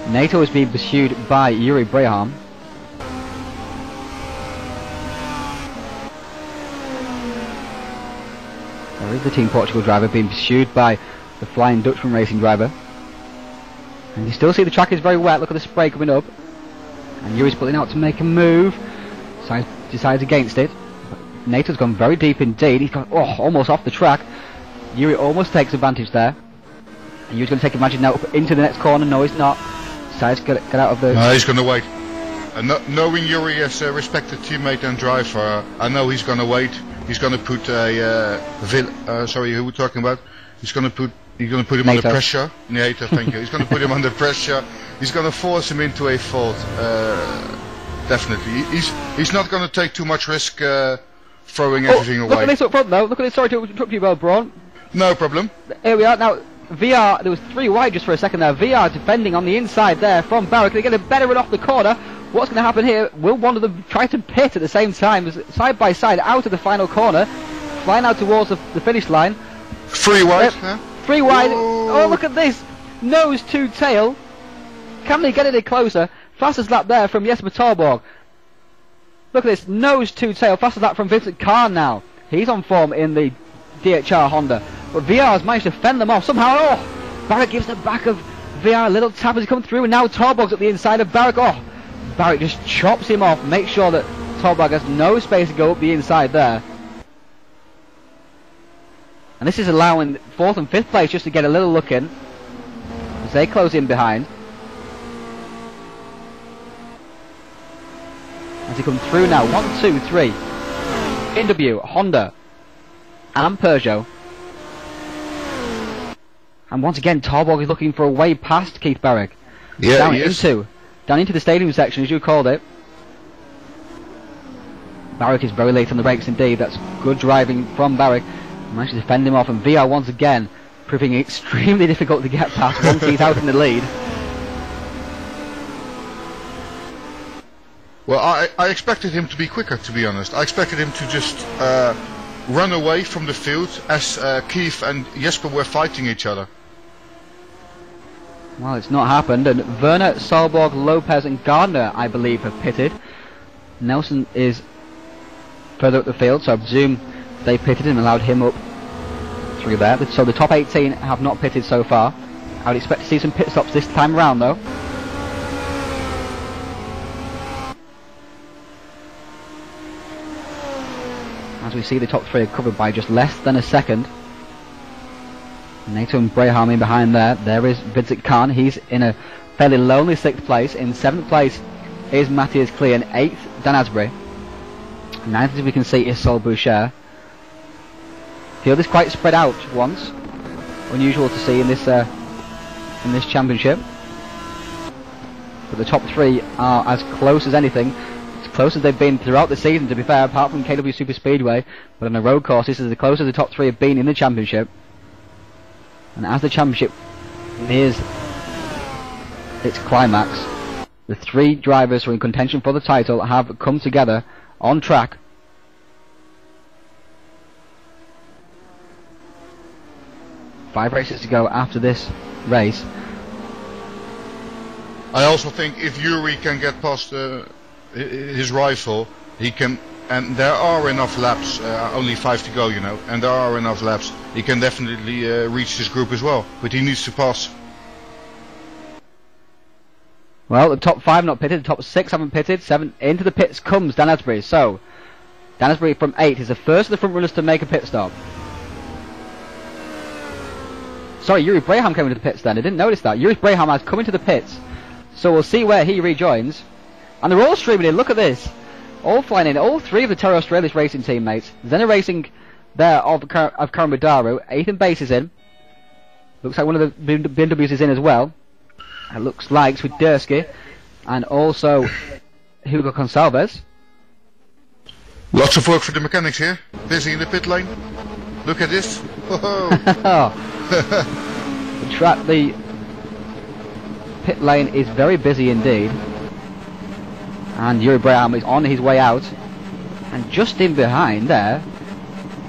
NATO is being pursued by Yuri Braham. There is the Team Portugal driver being pursued by the Flying Dutchman racing driver. And you still see the track is very wet. Look at the spray coming up. And Yuri's pulling out to make a move. Decides against it. But NATO's gone very deep indeed. He's gone almost off the track. Yuri almost takes advantage there. And Yuri's going to take advantage now up into the next corner. No, he's not. Decides to get out of the... No, he's going to wait. Knowing Yuri as a respected teammate and driver, I know he's going to wait. He's going to put sorry, who we're talking about? He's going to put him under pressure. NATO, thank you. He's going to put him under pressure. He's going to force him into a fault. Definitely. He's not going to take too much risk throwing everything away. Look at this up front though. Look at this. Sorry to interrupt you, Braun. No problem. Here we are now. VR, there was 3 wide just for a second there. VR defending on the inside there from Barrick. They get a better run off the corner. What's going to happen here? Will one of them try to pit at the same time, side by side, out of the final corner, flying out towards the finish line? 3 wide. 3 wide. Oh, look at this. Nose to tail. Can they get it any closer? Fastest lap there from Jesper Torborg. Look at this. Nose to tail. Fastest lap from Vincent Kahn now. He's on form in the DHR Honda. But VR has managed to fend them off somehow. Oh! Barrick gives the back of VR a little tap as he comes through, and now Torborg's at the inside of Barrick. Oh! Barrick just chops him off, makes sure that Torborg has no space to go up the inside there. And this is allowing 4th and 5th place just to get a little look in as they close in behind. As he comes through now, 1, 2, 3. BMW, Honda, and Peugeot. And once again, Torborg is looking for a way past Keith Barrick. Yeah, Down into the stadium section, as you called it. Barrick is very late on the brakes indeed. That's good driving from Barrick. Managed to defend him off, and VR once again proving extremely difficult to get past once he's out in the lead. Well, I expected him to be quicker, to be honest. I expected him to just run away from the field as Keith and Jesper were fighting each other. Well, it's not happened, and Werner, Solborg, Lopez and Gardner, I believe, have pitted. Nelson is further up the field, so I presume they pitted and allowed him up through there. So the top 18 have not pitted so far. I would expect to see some pit stops this time around, though. As we see, the top 3 are covered by just less than a second. NATO and Braham in behind there. There is Vincent Kahn. He's in a fairly lonely 6th place. In 7th place is Matthias Klee, and 8th Dan Asbury. 9th, as we can see, is Sol Boucher. Field is quite spread out once. Unusual to see in this championship. But the top 3 are as close as anything. As close as they've been throughout the season, to be fair, apart from KW Super Speedway. But on a road course, this is the closest the top 3 have been in the championship. And as the championship nears its climax, the 3 drivers who are in contention for the title have come together on track. Five races to go after this race. I also think if Yuri can get past his rival, he can. And there are enough laps, only 5 to go, you know, and there are enough laps. He can definitely reach this group as well, but he needs to pass. Well, the top 5 not pitted, the top 6 haven't pitted. 7 into the pits comes Dan Asbury. So, Dan Asbury from 8 is the first of the front runners to make a pit stop. Sorry, Yuri Braham came into the pits then. I didn't notice that. Yuri Braham has come into the pits. So we'll see where he rejoins. And they're all streaming in. Look at this. All flying in, all 3 of the Terra Australis racing teammates. Zena Racing there of Karan Badaru. Ethan Bass is in. Looks like one of the BMWs is in as well. It looks like Swiderski. And also Hugo Gonçalves. Lots of work for the mechanics here. Busy in the pit lane. Look at this. The pit lane is very busy indeed. And Yuri Braham is on his way out. And just in behind there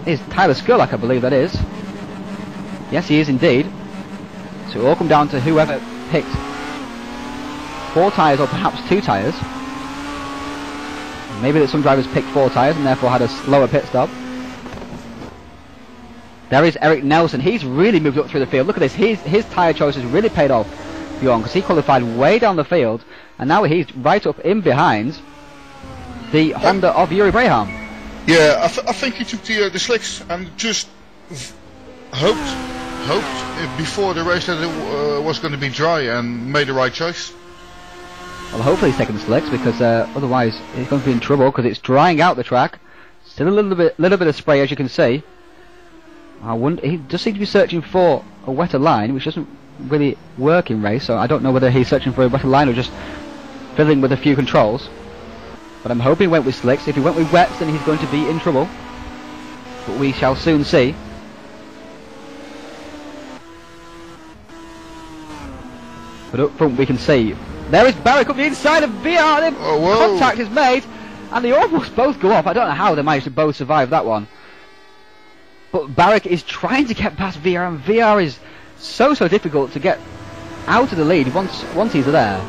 is Tyler Skurlock, I believe that is. Yes, he is indeed. So it will all come down to whoever picked 4 tyres or perhaps 2 tyres. Maybe that some drivers picked 4 tyres and therefore had a slower pit stop. There is Eric Nelson. He's really moved up through the field. Look at this. His tyre choice has really paid off, Bjorn, because he qualified way down the field, and now he's right up in behind the Honda of Yuri Braham. Yeah, I think he took the slicks and just hoped before the race that it was going to be dry and made the right choice. Well, hopefully he's taking the slicks, because otherwise he's going to be in trouble, because it's drying out the track. Still a little bit of spray, as you can see. He does seem to be searching for a wetter line, which doesn't really work in race, so I don't know whether he's searching for a wetter line or just fiddling with a few controls. But I'm hoping he went with slicks. If he went with wets, then he's going to be in trouble. But we shall soon see. But up front we can see, there is Barrick up the inside of VR. Contact is made, and they almost both go off. I don't know how they managed to both survive that one. But Barrick is trying to get past VR, and VR is so difficult to get out of the lead once he's there.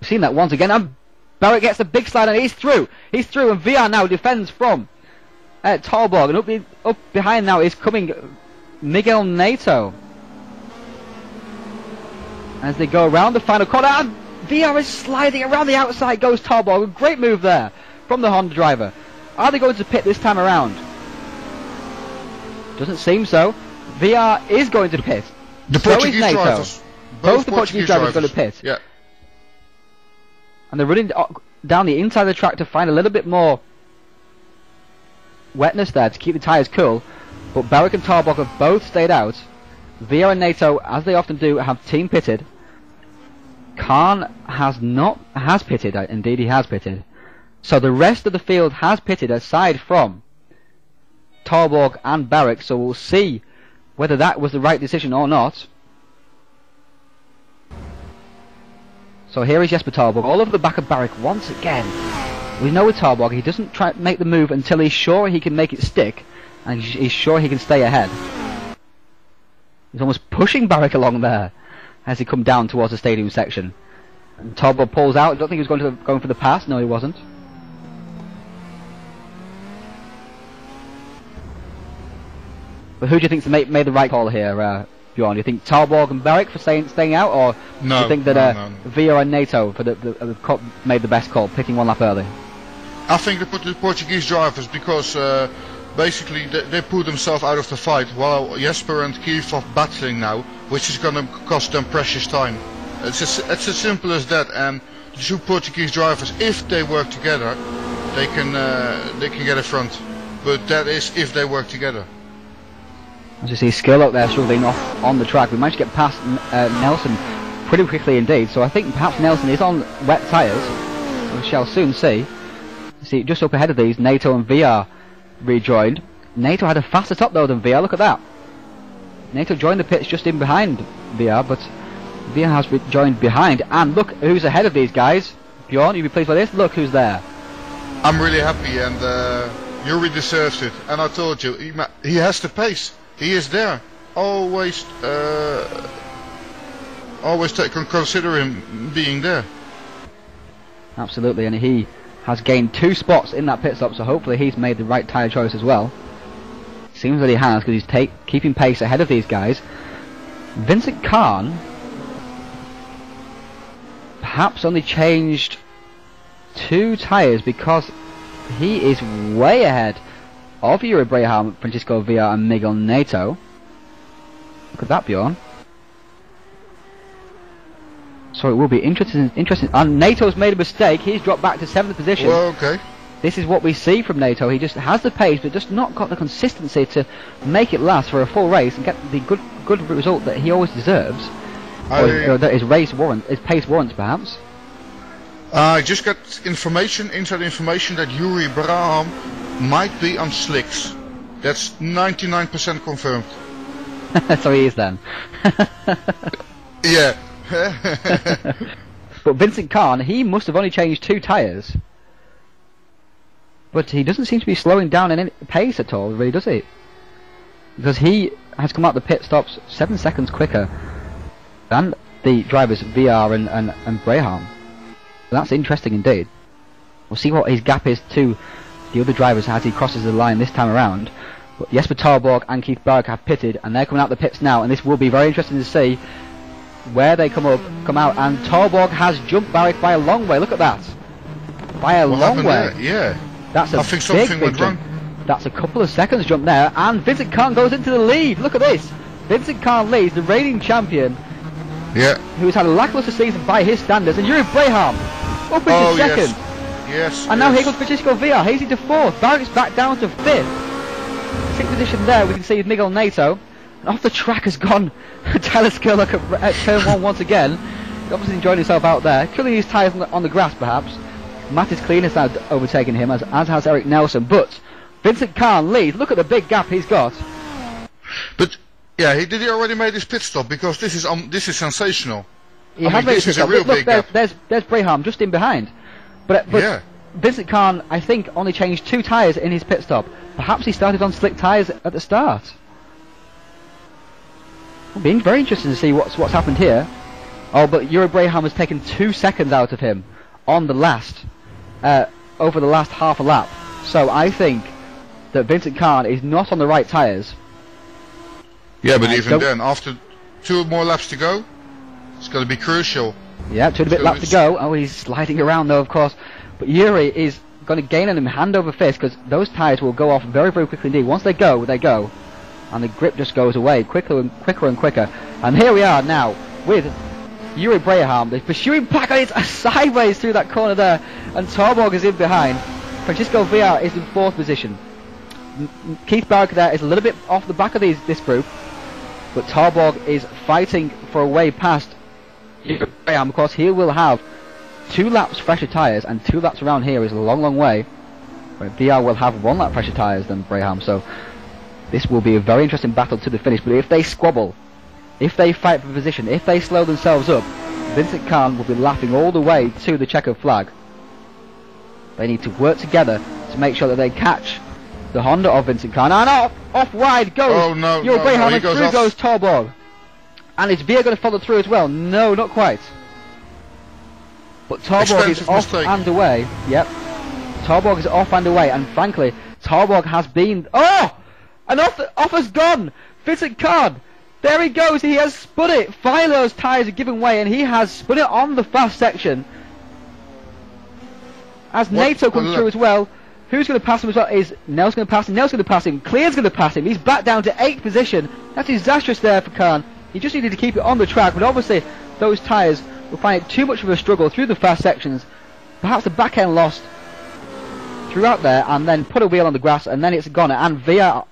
We've seen that once again, and Barrick gets a big slide, and he's through. He's through, and VR now defends from Talborg, and up behind now is coming Miguel Nato. As they go around the final corner, and VR is sliding around the outside, goes Talborg. A great move there from the Honda driver. Are they going to pit this time around? Doesn't seem so. VR is going to pit. The so Portuguese is NATO. drivers. Both the Portuguese drivers are going to pit. Yeah. And they're running down the inside of the track to find a little bit more wetness there to keep the tyres cool. But Barrick and Talbot have both stayed out. VR and NATO, as they often do, have team pitted. Khan has pitted. Indeed, he has pitted. So the rest of the field has pitted aside from Talborg and Barrick, so we'll see whether that was the right decision or not. So here is Jesper Talborg, all over the back of Barrick once again. We know with Talborg, he doesn't try to make the move until he's sure he can make it stick, and he's sure he can stay ahead. He's almost pushing Barrick along there as he come down towards the stadium section. And Talborg pulls out. I don't think he was going for the pass. No, he wasn't. But who do you think made the right call here, Bjorn? Do you think Talborg and Barrick for staying out, or do you think that Villa and NATO made the best call, picking one lap early? I think they put the Portuguese drivers because basically they put themselves out of the fight, while Jesper and Keith are battling now, which is going to cost them precious time. It's as simple as that. And the 2 Portuguese drivers, if they work together, they can get a front. But that is if they work together. As you see, Skill out there struggling off on the track. We managed to get past Nelson pretty quickly indeed, so I think perhaps Nelson is on wet tyres. We shall soon see. See, just up ahead of these, NATO and VR rejoined. NATO had a faster top though than VR, look at that. NATO joined the pits just in behind VR, but VR has joined behind, and look who's ahead of these guys. Bjorn, you'll be pleased with this, look who's there. I'm really happy, and Yuri deserves it, and I told you, he has the pace. He is there. Always consider him being there. Absolutely, and he has gained 2 spots in that pit stop, so hopefully he's made the right tyre choice as well. Seems that he has, because he's keeping pace ahead of these guys. Vincent Khan perhaps only changed 2 tyres because he is way ahead of Yuri Braham, Francisco Villa and Miguel Nato. Look at that, Bjorn. So it will be interesting. And Nato's made a mistake. He's dropped back to 7th position. Well, okay. This is what we see from Nato. He just has the pace, but just not got the consistency to make it last for a full race and get the good result that he always deserves, or that his pace warrants, perhaps. I just got inside information that Yuri Braham might be on slicks. That's 99% confirmed. So he is then. Yeah. But Vincent Khan, he must have only changed 2 tyres. But he doesn't seem to be slowing down in any pace at all, really, does he? Because he has come out the pit stops 7 seconds quicker. And the drivers VR and Braham. That's interesting indeed. We'll see what his gap is to the other drivers as he crosses the line this time around. But Jesper Tarborg and Keith Barrick have pitted, and they're coming out the pits now, and this will be very interesting to see where they come out. And Tarborg has jumped Barrick by a long way. Look at that, by a long way. There? Yeah, that's a I think something went wrong. That's a couple of seconds jump there, and Vincent Khan goes into the lead. Look at this. Vincent Khan leads, the reigning champion. Yeah. Who's had a lackluster season by his standards, and Yuri Braham up into second. Yes. And now here comes Francisco Villar. He's into fourth. Barrick's back down to fifth. Sixth position there, we can see Miguel Nato. And off the track has gone Tyler Skurlock at turn one once again. He's obviously enjoying himself out there. Curling his tyres on the grass, perhaps. Mattis Clean has now overtaken him, as has Eric Nelson. But Vincent Khan leads. Look at the big gap he's got. But yeah, did he already made his pit stop? Because this is sensational. He has made his pit stop. Look, there's Braham just in behind. But yeah. Vincent Khan, I think, only changed 2 tyres in his pit stop. Perhaps he started on slick tyres at the start. It'll be very interesting to see what's happened here. Oh, but Yuri Braham has taken 2 seconds out of him on the last, over the last half a lap. So I think that Vincent Khan is not on the right tyres. Yeah, but even then, after 2 more laps to go, it's going to be crucial. Yeah, 2 laps to go. Oh, he's sliding around though, of course. But Yuri is going to gain on him hand over fist, because those tyres will go off very, very quickly indeed. Once they go, and the grip just goes away quicker and quicker. And here we are now with Yuri Braham. The pursuing pack is sideways through that corner there, and Tarborg is in behind. Francisco Villar is in 4th position. Keith Barrick there is a little bit off the back of this group, but Tarborg is fighting for a way past Yuri Braham. Of course, he will have 2 laps fresher tyres, and 2 laps around here is a long, long way. Where VR will have 1 lap fresher tyres than Braham, so this will be a very interesting battle to the finish. But if they squabble, if they fight for position, if they slow themselves up, Vincent Khan will be laughing all the way to the checkered flag. They need to work together to make sure that they catch the Honda of Vincent Khan. And off wide goes Yuri Braham, and through goes Tarborg. And is VR going to follow through as well? No, not quite. But Tarborg is off and away. Yep. Tarborg is off and away, and frankly, Tarborg has been... Oh! And off has gone! Vincent Khan! There he goes, he has spun it! Finally those tyres are giving way, and he has spun it on the fast section. As Nato comes through as well, who's going to pass him as well? Is Nels going to pass him? Nels going to pass him. Clear's going to pass him. He's back down to 8th position. That's disastrous there for Khan. He just needed to keep it on the track, but obviously those tyres will find it too much of a struggle through the fast sections. Perhaps the back end lost throughout there, and then put a wheel on the grass, and then it's gone. And VR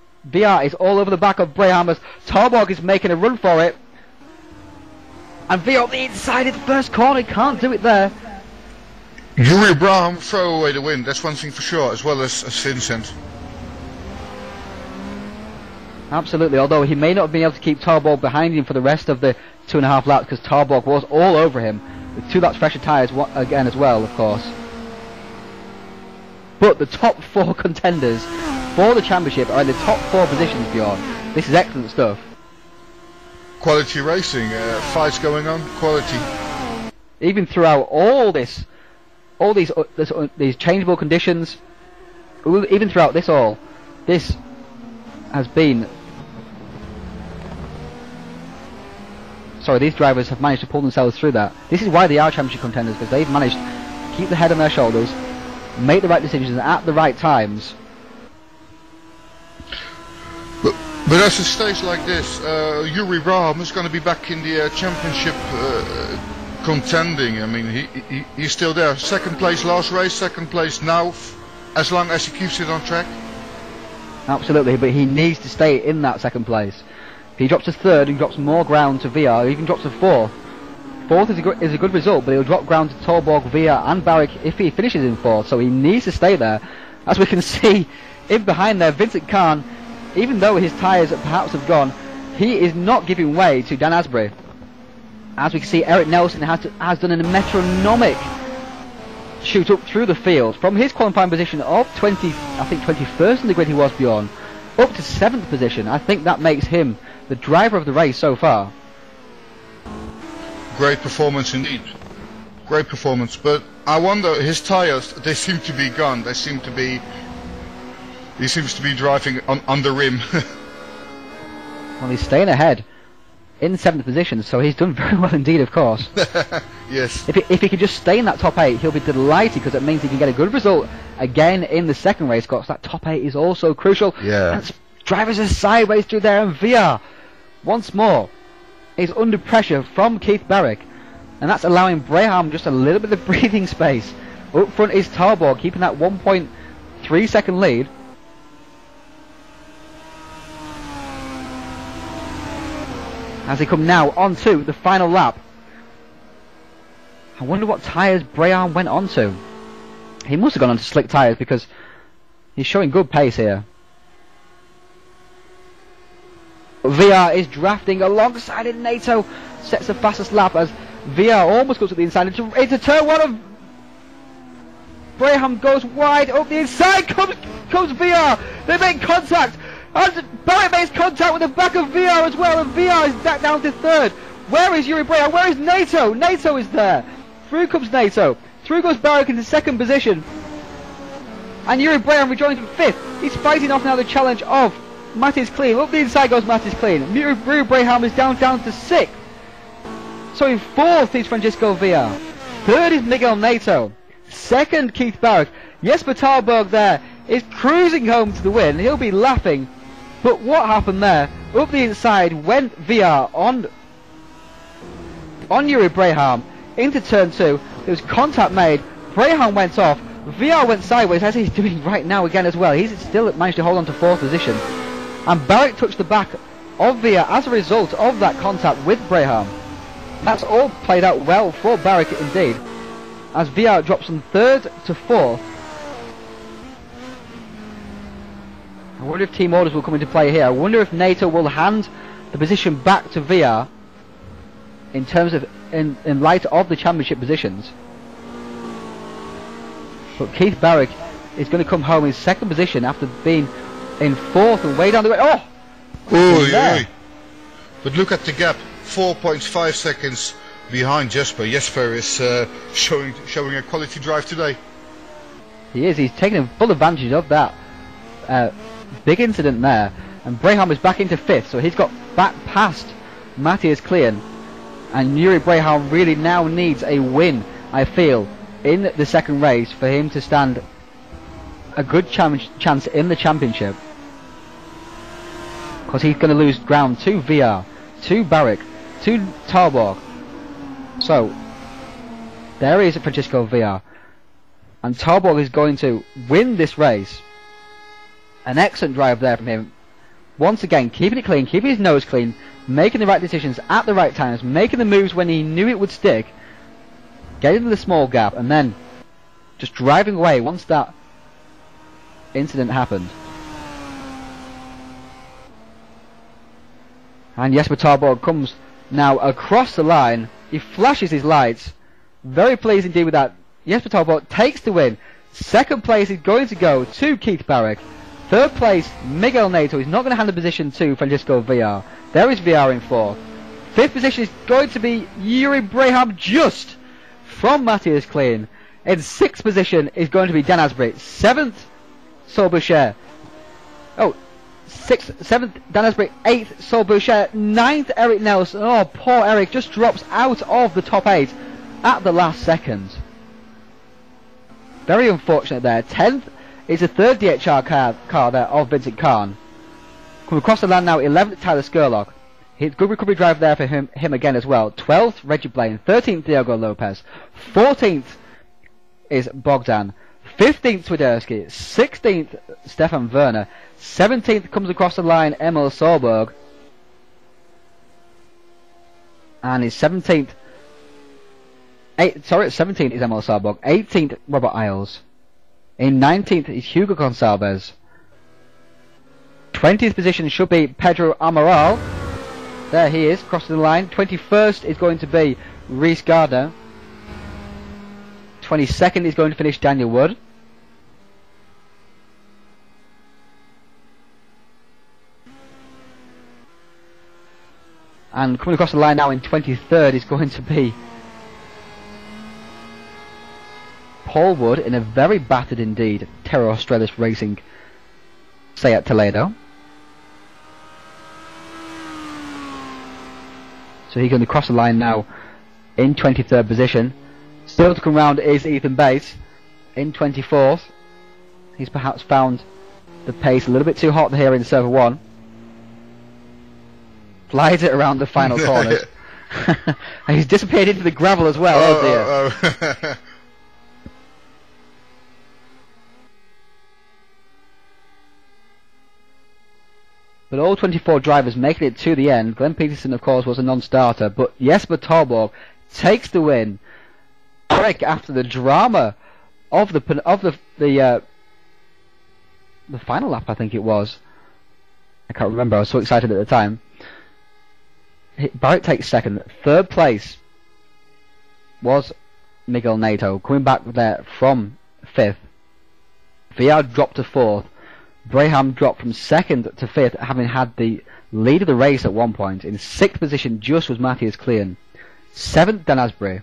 is all over the back of Braham as Tarborg is making a run for it. And VR on the inside at the first corner, can't do it there. Yuri Braham throw away the win, that's one thing for sure, as well as Vincent. Absolutely, although he may not have been able to keep Tarborg behind him for the rest of the 2.5 laps, because Tarborg was all over him with 2 laps fresher tyres again as well, of course. But the top 4 contenders for the championship are in the top 4 positions, Bjorn. This is excellent stuff. Quality racing, fights going on, quality. Even throughout these changeable conditions, even throughout this has been... Sorry, these drivers have managed to pull themselves through that. This is why they are championship contenders, because they've managed to keep the head on their shoulders, make the right decisions at the right times. But at a stage like this, Yuri Braham is going to be back in the championship contending. I mean, he's still there. 2nd place last race, 2nd place now, as long as he keeps it on track. Absolutely, but he needs to stay in that 2nd place. If he drops to 3rd and drops more ground to VR, or even drops to 4th. 4th is a good result, but he'll drop ground to Tarborg, VR and Barrick if he finishes in 4th, so he needs to stay there. As we can see, in behind there, Vincent Khan, even though his tyres perhaps have gone, he is not giving way to Dan Asbury. As we can see, Eric Nelson has done a metronomic shoot up through the field from his qualifying position of 21st in the grid he was, Bjorn, up to 7th position. I think that makes him the driver of the race so far. Great performance indeed. Great performance, but I wonder, his tires, they seem to be gone. He seems to be driving on the rim. Well, he's staying ahead in 7th position, so he's done very well indeed, of course. Yes. If he can just stay in that top 8, he'll be delighted, because it means he can get a good result again in the second race, because that top 8 is also crucial. Yeah. And drivers are sideways through there, and VR, once more, is under pressure from Keith Barrick, and that's allowing Braham just a little bit of breathing space. Up front is Tarborg, keeping that 1.3 second lead. As they come now onto the final lap. I wonder what tyres Braham went onto. He must have gone onto slick tyres, because he's showing good pace here. VR is drafting alongside it. NATO sets the fastest lap as VR almost goes to the inside into turn 1 of Braham, goes wide up the inside, comes VR, they make contact, and Barrett makes contact with the back of VR as well, and VR is back down to 3rd. Where is Yuri Braham? Where is NATO? NATO is there. Through comes NATO, through goes Barrett into 2nd position, and Yuri Braham rejoins 5th. He's fighting off now the challenge of Matthias Clean. Up the inside goes Matthias Clean. Yuri Braham is down to 6th. So in 4th is Francisco VR. 3rd is Miguel Nato. 2nd, Keith Barrick. Jesper Tarborg there is cruising home to the win. He'll be laughing. But what happened there? Up the inside went VR on Yuri Braham into turn 2. There was contact made. Braham went off. VR went sideways, as he's doing right now again as well. He's still managed to hold on to 4th position. And Barrick touched the back of VR as a result of that contact with Braham. That's all played out well for Barrick indeed, as VR drops from 3rd to 4th. I wonder if team orders will come into play here. I wonder if NATO will hand the position back to VR in terms of in light of the championship positions. But Keith Barrick is going to come home in 2nd position after being in 4th and way down the way. Oh! Oh, but look at the gap. 4.5 seconds behind Jesper. Jesper is showing a quality drive today. He is. He's taking full advantage of that big incident there. And Braham is back into 5th, so he's got back past Matthias Klein. And Yuri Braham really now needs a win, I feel, in the second race for him to stand a good chance in the championship. Because he's going to lose ground to VR, to Barrick, to Tarborg. So there is Francisco VR, and Tarborg is going to win this race. An excellent drive there from him, once again keeping it clean, keeping his nose clean, making the right decisions at the right times, making the moves when he knew it would stick, getting to the small gap, and then just driving away once that incident happened. And Jesper Tarborg comes now across the line. He flashes his lights. Very pleased indeed with that. Jesper Tarborg takes the win. 2nd place is going to go to Keith Barrick. 3rd place, Miguel Nato. He's not going to hand the position to Francisco VR. There is VR in 4th. 5th position is going to be Yuri Braham, just from Matthias Klein. In 6th position is going to be Dan Asbury. 7th, Saul Boucher. 6th, 7th, Dan Asbury. 8th, Saul Boucher. 9th, Eric Nelson. Oh, poor Eric just drops out of the top 8 at the last second. Very unfortunate there. 10th is a 3rd DHR car there of Vincent Kahn. Come across the land now. 11th, Tyler Skurlock. Good recovery drive there for him again as well. 12th, Reggie Blaine. 13th, Diogo Lopez. 14th is Bogdan. 15th, Swiderski. 16th, Stefan Werner. 17th comes across the line, Emil Solberg. And his 17th... 17th is Emil Solberg. 18th, Robert Isles. In 19th is Hugo Gonçalves. 20th position should be Pedro Amaral. There he is, crossing the line. 21st is going to be Reese Gardner. 22nd is going to finish Daniel Wood. And coming across the line now in 23rd is going to be Paul Wood in a very battered indeed Terra Australis Racing Seat Toledo. So he's going to cross the line now in 23rd position. Still to come round is Ethan Bates in 24th. He's perhaps found the pace a little bit too hot here in server 1. Flies it around the final corners. And he's disappeared into the gravel as well. Oh dear. But all 24 drivers making it to the end. Glenn Peterson, of course, was a non-starter, but Jesper Torborg takes the win. After the drama of the final lap, I think it was. I can't remember. I was so excited at the time. Barrett takes second. Third place was Miguel Nato, coming back there from 5th. VR dropped to 4th. Braham dropped from 2nd to 5th, having had the lead of the race at one point. In 6th position just was Matthias Klein. 7th, Dan Asbury.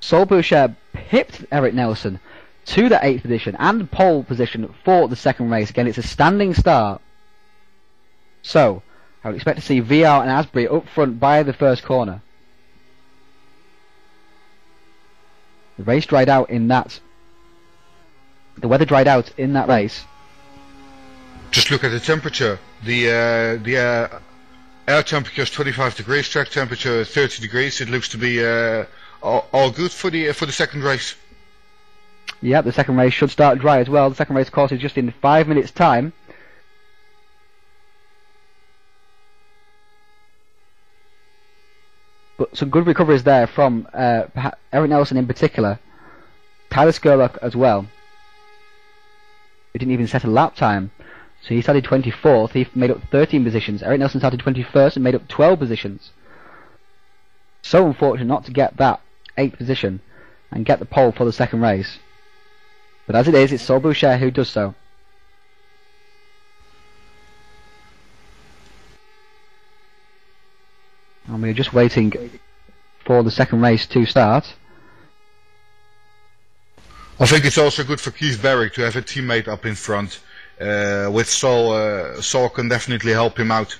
Sol Boucher pipped Eric Nelson to the 8th position and pole position for the second race. Again, it's a standing start. So, I would expect to see VR and Asbury up front by the first corner. The race dried out in that. The weather dried out in that race. Just look at the temperature. The air temperature is 25 degrees. Track temperature 30 degrees. It looks to be all good for the second race. Yeah, the second race should start dry as well. The second race, of course, is just in 5 minutes' time. But some good recoveries there from Eric Nelson in particular. Tyler Skurlock as well. He didn't even set a lap time. So he started 24th, he made up 13 positions. Eric Nelson started 21st and made up 12 positions. So unfortunate not to get that 8th position and get the pole for the second race. But as it is, it's Sol Boucher who does so. And we're just waiting for the second race to start. I think it's also good for Keith Barrick to have a teammate up in front. With Sol, Sol can definitely help him out.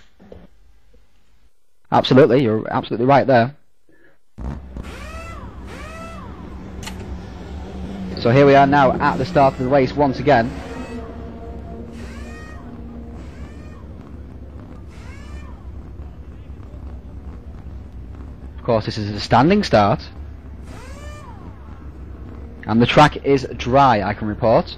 Absolutely, you're absolutely right there. So here we are now at the start of the race once again. Of course, this is a standing start. And the track is dry, I can report.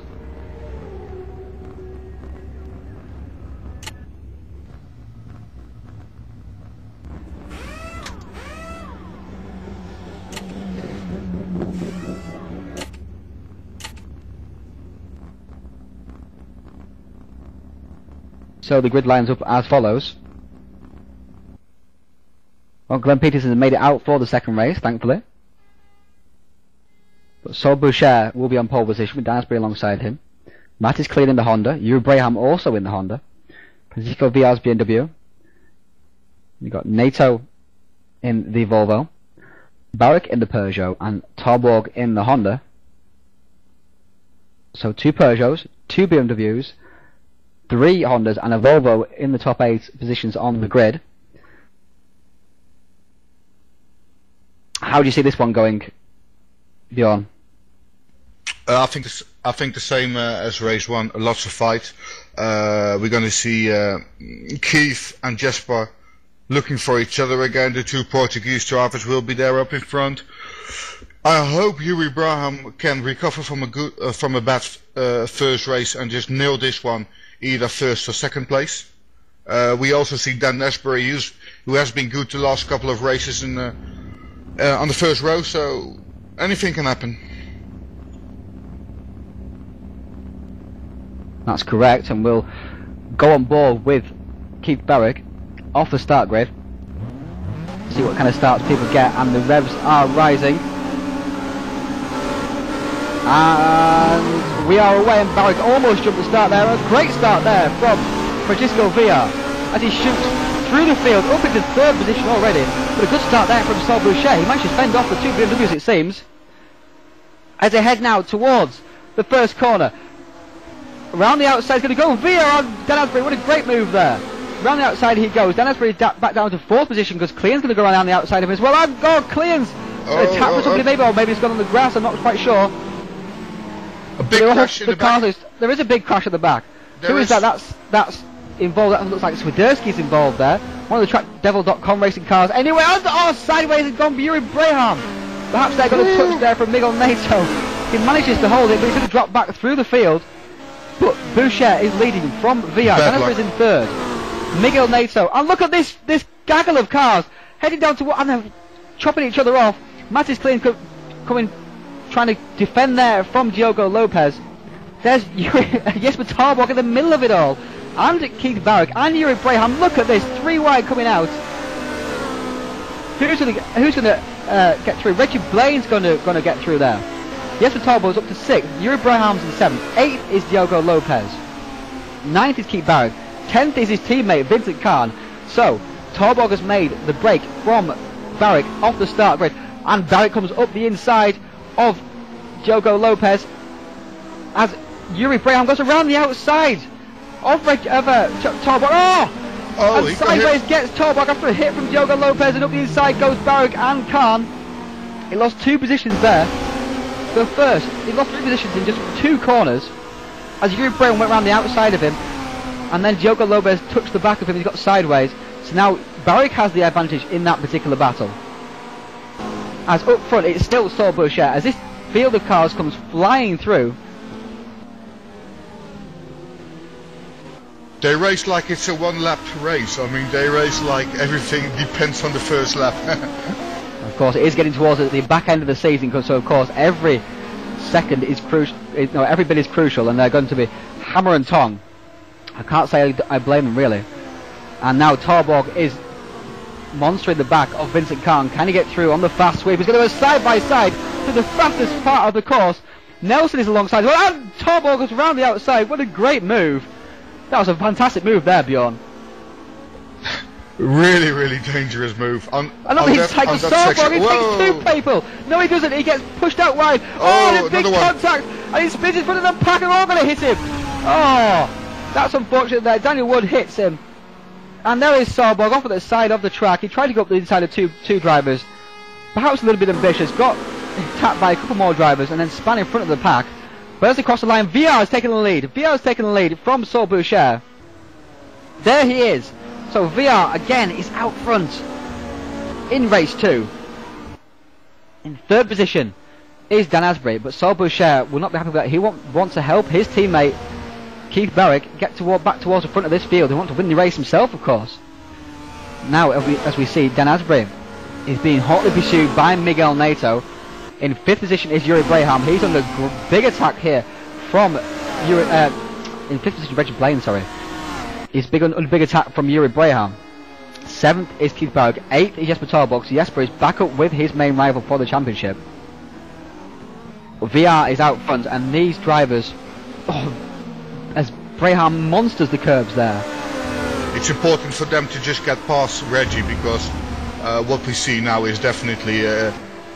So the grid lines up as follows. Well, Glenn Peterson has made it out for the second race, thankfully. But Sol Boucher will be on pole position with Dan Asbury alongside him. Matt is clean in the Honda. Yuri Braham also in the Honda. Francisco Villar's BMW. We've got Nato in the Volvo. Barrick in the Peugeot and Torborg in the Honda. So 2 Peugeots, 2 BMWs, 3 Hondas and a Volvo in the top 8 positions on the grid. How do you see this one going, Bjorn? I think the same as race 1. Lots of fight. We're going to see Keith and Jesper looking for each other again. The 2 Portuguese drivers will be there up in front. I hope Yuri Braham can recover from a bad first race and just nail this one, either first or second place. We also see Dan Asbury, who has been good the last couple of races on the first row, so anything can happen. That's correct, and we'll go on board with Keith Barrick off the start grid. See what kind of starts people get, and the revs are rising. And we are away, and Barrick almost jumped the start there. A great start there from Francisco Villa as he shoots through the field, up into third position already. But a good start there from Saul Boucher. He managed to fend off the two BMWs, it seems. As they head now towards the first corner. Around the outside is going to go. Via on Dan Asbury. What a great move there. Around the outside he goes. Dan Asbury back down to fourth position because Clean's going to go around the outside of him as well. And God, Clean's tap for somebody maybe, or maybe it's gone on the grass. I'm not quite sure. A big crash in the back. There is a big crash at the back. Who is that? That's involved. That looks like Swiderski's involved there. One of the TrackDevil.com racing cars. Anyway, sideways has gone Yuri Braham. Perhaps they're going to touch there from Miguel Nato. He manages to hold it, but he's going to drop back through the field. But Boucher is leading from VR. Danasbury is in third. Miguel Nato. And look at this gaggle of cars heading down to what, and they're chopping each other off. Mattis Clean coming, trying to defend there from Diogo Lopez. There's Jesper Tarbach in the middle of it all. And Keith Barrick and Yuri Braham. Look at this, 3 wide coming out. Who's going to get through? Reggie Blaine's going to get through there. Jesper Tarbach's up to 6th. Yuri Braham's in 7th. 8th is Diogo Lopez. 9th is Keith Barrick. 10th is his teammate Vincent Kahn. So Tarbach has made the break from Barrick off the start grid, and Barrick comes up the inside of Diogo Lopez as Yuri Braham goes around the outside of Tarbach. And sideways gets Tarbach after a hit from Diogo Lopez, and up the inside goes Barrick and Kahn. He lost 2 positions there. So first, he lost 3 positions in just 2 corners as Yuri Braham went around the outside of him, and then Diogo Lopez touched the back of him. He got sideways. So now Barrick has the advantage in that particular battle. As up front, it's still Saul Boucher as this field of cars comes flying through. They race like it's a 1-lap race. I mean, they race like everything depends on the first lap. Of course, it is getting towards the back end of the season, so of course every second is crucial. No, every bit is crucial, and they're going to be hammer and tong. I can't say I blame them really. And now Tarbach is monster in the back of Vincent Kahn. Can he get through on the fast sweep? He's going to go side by side to the fastest part of the course. Nelson is alongside. Well, and Tarbach goes around the outside. What a great move! That was a fantastic move there, Bjorn. Really, really dangerous move. He takes two people. No, he doesn't. He gets pushed out wide. Oh, the big contact. And he spins in front of the pack, and all going to hit him. Oh, that's unfortunate there. Daniel Wood hits him. And there is Tarbach off at the side of the track. He tried to go up the inside of two drivers. Perhaps a little bit ambitious. Got tapped by a couple more drivers and then span in front of the pack. But as they cross the line, VR is taking the lead. VR is taking the lead from Saul Boucher. There he is. So VR again is out front in race 2. In third position is Dan Asbury, but Saul Boucher will not be happy with that. He wants to help his teammate Keith Barrick get back towards the front of this field. He wants to win the race himself, of course. Now, as we see, Dan Asbury is being hotly pursued by Miguel Nato. In 5th position is Yuri Braham. He's under big attack here from Yuri. In 5th position, Reggie Blaine, sorry. He's under big attack from Yuri Braham. 7th is Keith Barrick. 8th is Jesper Tarbach. So Jesper is back up with his main rival for the championship. VR is out front, and these drivers, as Braham monsters the curbs there. It's important for them to just get past Reggie, because what we see now is definitely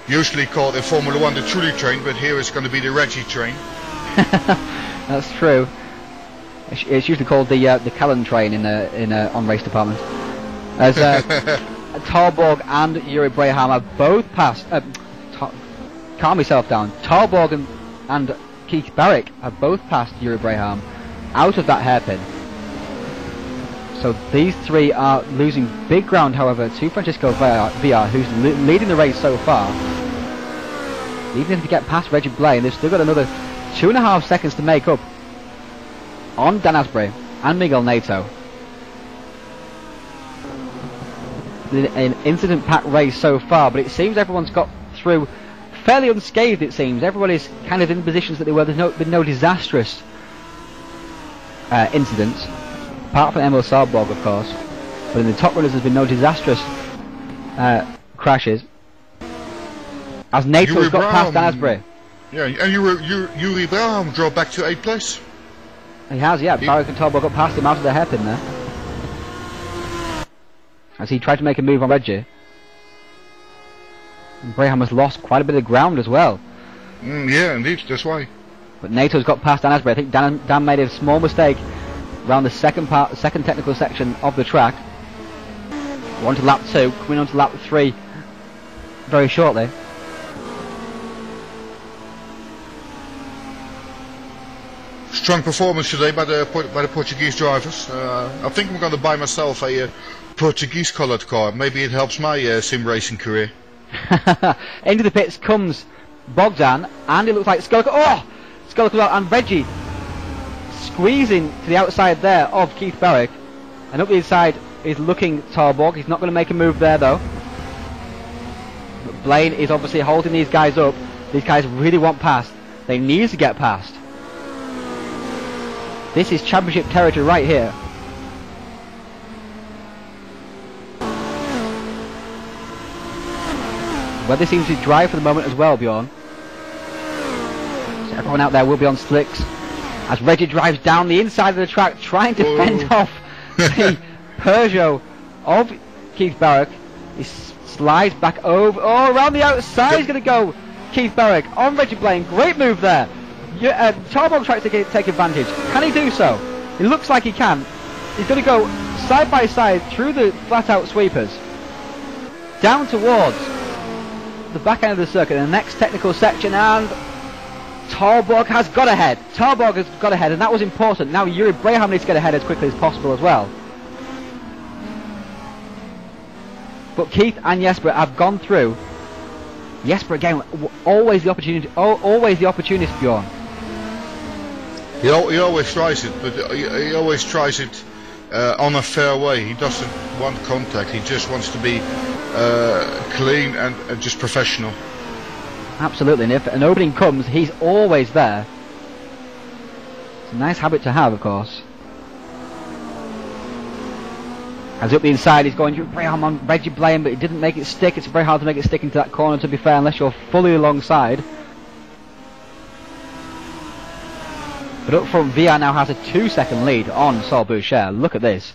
usually called in Formula 1 the Truly train, but here it's going to be the Reggie train. That's true. It's usually called the Callan train in on race department. As Tarbach and Yuri Braham have both passed. Calm myself down. Tarbach and Keith Barrick have both passed Yuri Braham out of that hairpin. So these 3 are losing big ground, however, to Francisco VR, who's leading the race so far. Even if they get past Reggie Blaine, they've still got another 2.5 seconds to make up on Dan Asbury and Miguel Nato. An incident-packed race so far, but it seems everyone's got through fairly unscathed. It seems everybody's kind of in positions that they were. There's been no disastrous incidents, apart from Emil Sarborg, of course. But in the top runners, there's been no disastrous crashes. As Nato has got past Dan Asbury. Yeah, and Yuri Braham dropped back to 8th place. He has, yeah. Barrick and Tarbach got past him out of the hairpin there. as he tried to make a move on Reggie. And Braham has lost quite a bit of ground as well. Yeah, indeed, that's why. But NATO's got past Dan Asbury. I think Dan made a small mistake around the second technical section of the track. We're on to lap 2, coming on to lap 3 very shortly. Strong performance today by the Portuguese drivers. I think I'm going to buy myself a Portuguese coloured car. Maybe it helps my sim racing career. Into the pits comes Bogdan, and it looks like Skolko. Oh! Skolko out, and Reggie squeezing to the outside there of Keith Barrick. And up the inside is looking Tarborg. He's not going to make a move there though. But Blaine is obviously holding these guys up. These guys really want past. They need to get past. This is championship territory right here. Weather seems to be dry for the moment as well, Bjorn. So everyone out there will be on slicks as Reggie drives down the inside of the track trying to fend off the Peugeot of Keith Barrick. He slides back over, around the outside. He's going to go Keith Barrick on Reggie Blaine. Great move there. Tarborg tries to take advantage. Can he do so? It looks like he can. He's going to go side by side through the flat out sweepers down towards the back end of the circuit in the next technical section, and Tarborg has got ahead. Tarborg has got ahead, and that was important. Now Yuri Braham needs to get ahead as quickly as possible as well. But Keith and Jesper have gone through. Jesper again, always the opportunity, always the opportunist, Bjorn. He always tries it, but he always tries it on a fair way. He doesn't want contact. He just wants to be clean and just professional. Absolutely, and if an opening comes, he's always there. It's a nice habit to have, of course. As up the inside, he's going very hard on Reggie Blaine, but he didn't make it stick. It's very hard to make it stick into that corner, to be fair, unless you're fully alongside. But up front, VR now has a 2-second lead on Saul Boucher. Look at this.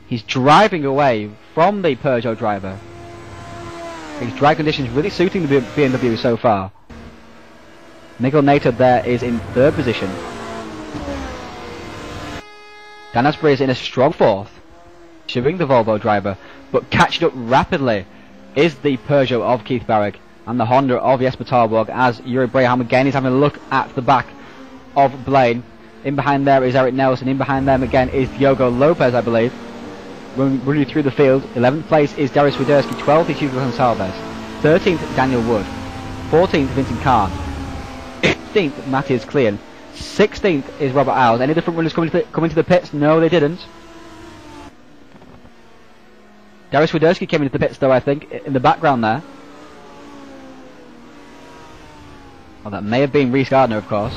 He's driving away from the Peugeot driver. His drag conditions really suiting the BMW so far. Miguel Nato there is in 3rd position. Dan Asbury is in a strong 4th. Shivering the Volvo driver, but catching up rapidly is the Peugeot of Keith Barrick and the Honda of Jesper Tarborg, as Yuri Braham again is having a look at the back of Blaine. In behind there is Eric Nelson. In behind them again is Diogo Lopez, I believe. Running through the field, 11th place is Darius Widerski, 12th is Hugo Gonçalves, 13th Daniel Wood, 14th Vincent Kahn, 15th Matthias Klein, 16th is Robert Isles. Any different runners coming to the pits? No, they didn't. Darius Widerski came into the pits though, I think, in the background there. Well, that may have been Reece Gardner, of course.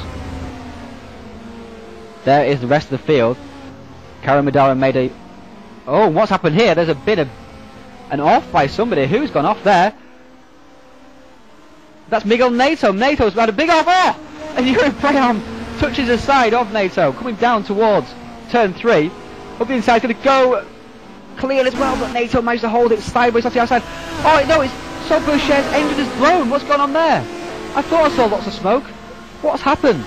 There is the rest of the field. Karen Madara made a... Oh, what's happened here? There's a bit of an off by somebody. Who's gone off there? That's Miguel Nato. Nato's had a big off. Oh! And Yuri Braham touches the side of Nato, coming down towards turn 3. Up the inside, going to go clear as well, but Nato managed to hold it sideways off the outside. Oh no, it's Saul Boucher's engine is blown. What's gone on there? I thought I saw lots of smoke. What's happened?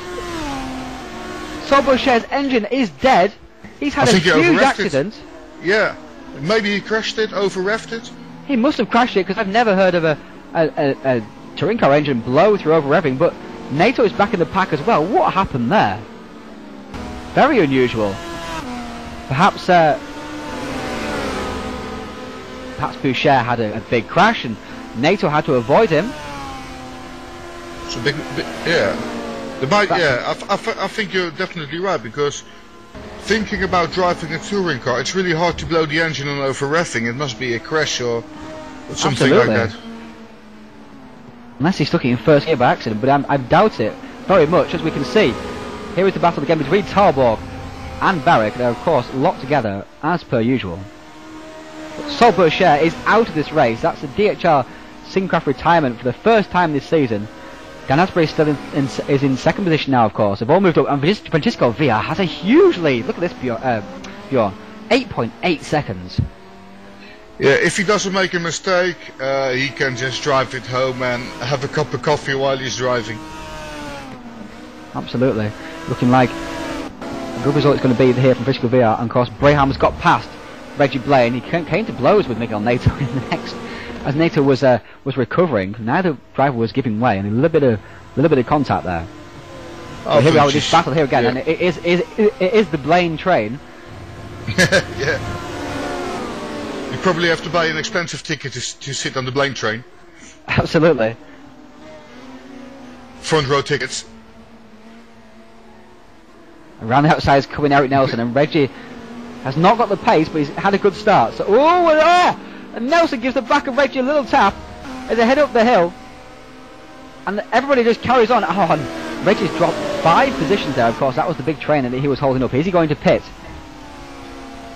Saul Boucher's engine is dead. He's had a huge accident. Yeah, maybe he crashed it, over-reffed it. He must have crashed it, because I've never heard of a touring car engine blow through over-revving, but Nato is back in the pack as well. What happened there? Very unusual. Perhaps Boucher had a big crash and Nato had to avoid him. It's a big yeah. I think you're definitely right, because thinking about driving a touring car, it's really hard to blow the engine on over-reffing. It must be a crash or something like that. Unless he stuck it in first gear by accident, but I doubt it very much, as we can see. Here is the battle again between Tarborg and Barrick. They're of course locked together as per usual. But Saul Boucher is out of this race. That's a DHR Simcraft retirement for the first time this season. Dan Asbury still is in 2nd position now, of course. They've all moved up, and Francisco Villa has a huge lead. Look at this, Bjorn. 8.8 seconds. Yeah, if he doesn't make a mistake, he can just drive it home and have a cup of coffee while he's driving. Absolutely. Looking like a good result is going to be here from Francesco VR. And of course, Braham's got past Reggie Blaine. He came to blows with Miguel Nato in the next. As Nato was recovering, neither driver was giving way, and a little bit of contact there. Oh, here we are with this battle here again, yeah. and it is the Blaine train. Yeah. You probably have to buy an expensive ticket to sit on the Blaine train. Absolutely. Front row tickets. Around the outside is coming Eric Nelson, and Reggie has not got the pace, but he's had a good start. So, and Nelson gives the back of Reggie a little tap as they head up the hill, and everybody just carries on. Oh, and Reggie's dropped 5 positions there. Of course, that was the big train that he was holding up. Is he going to pit?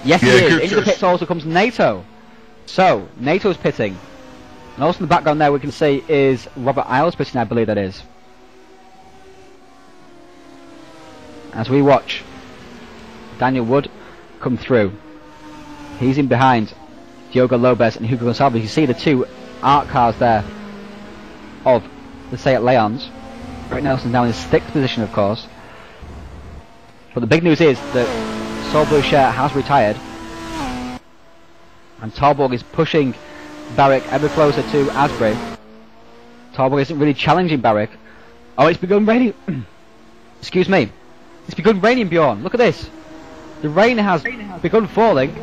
Yes, he is. Into the pits also comes Nato. So, Nato's pitting. And also in the background there we can see is Robert Isles pitting, I believe that is. As we watch Daniel Wood come through. He's in behind Diogo Lopez and Hugo Gonçalves. You can see the 2 art cars there of the Seat Leons. Eric Nelson's now in 6th position, of course. But the big news is that Saul Boucher has retired, and Tarborg is pushing Barrick ever closer to Asbury. Tarborg isn't really challenging Barrick. Oh, it's begun raining. Excuse me. It's begun raining, Bjorn. Look at this. The rain has begun falling,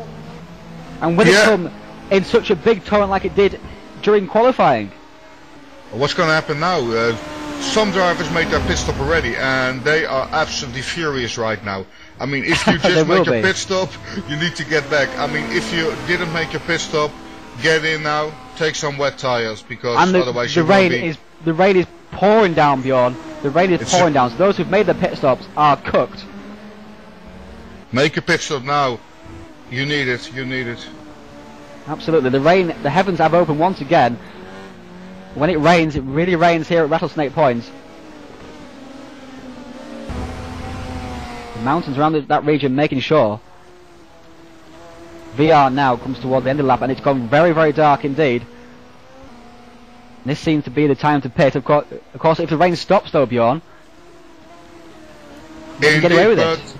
and will it come in such a big torrent like it did during qualifying? What's going to happen now? Some drivers made their pit stop already, and they are absolutely furious right now. I mean, if you just make a pit stop, you need to get back. I mean, if you didn't make a pit stop, get in now, take some wet tires, because otherwise you won't be... The rain is pouring down, Bjorn. The rain is pouring down, so those who've made their pit stops are cooked. Make a pit stop now. You need it, you need it. Absolutely. The heavens have opened once again. When it rains, it really rains here at Rattlesnake Point. The mountains around that region making sure. VR now comes toward the end of the lap, and it's gone very, very dark indeed. This seems to be the time to pit. Of course, if the rain stops though, Bjorn, you can get away with it.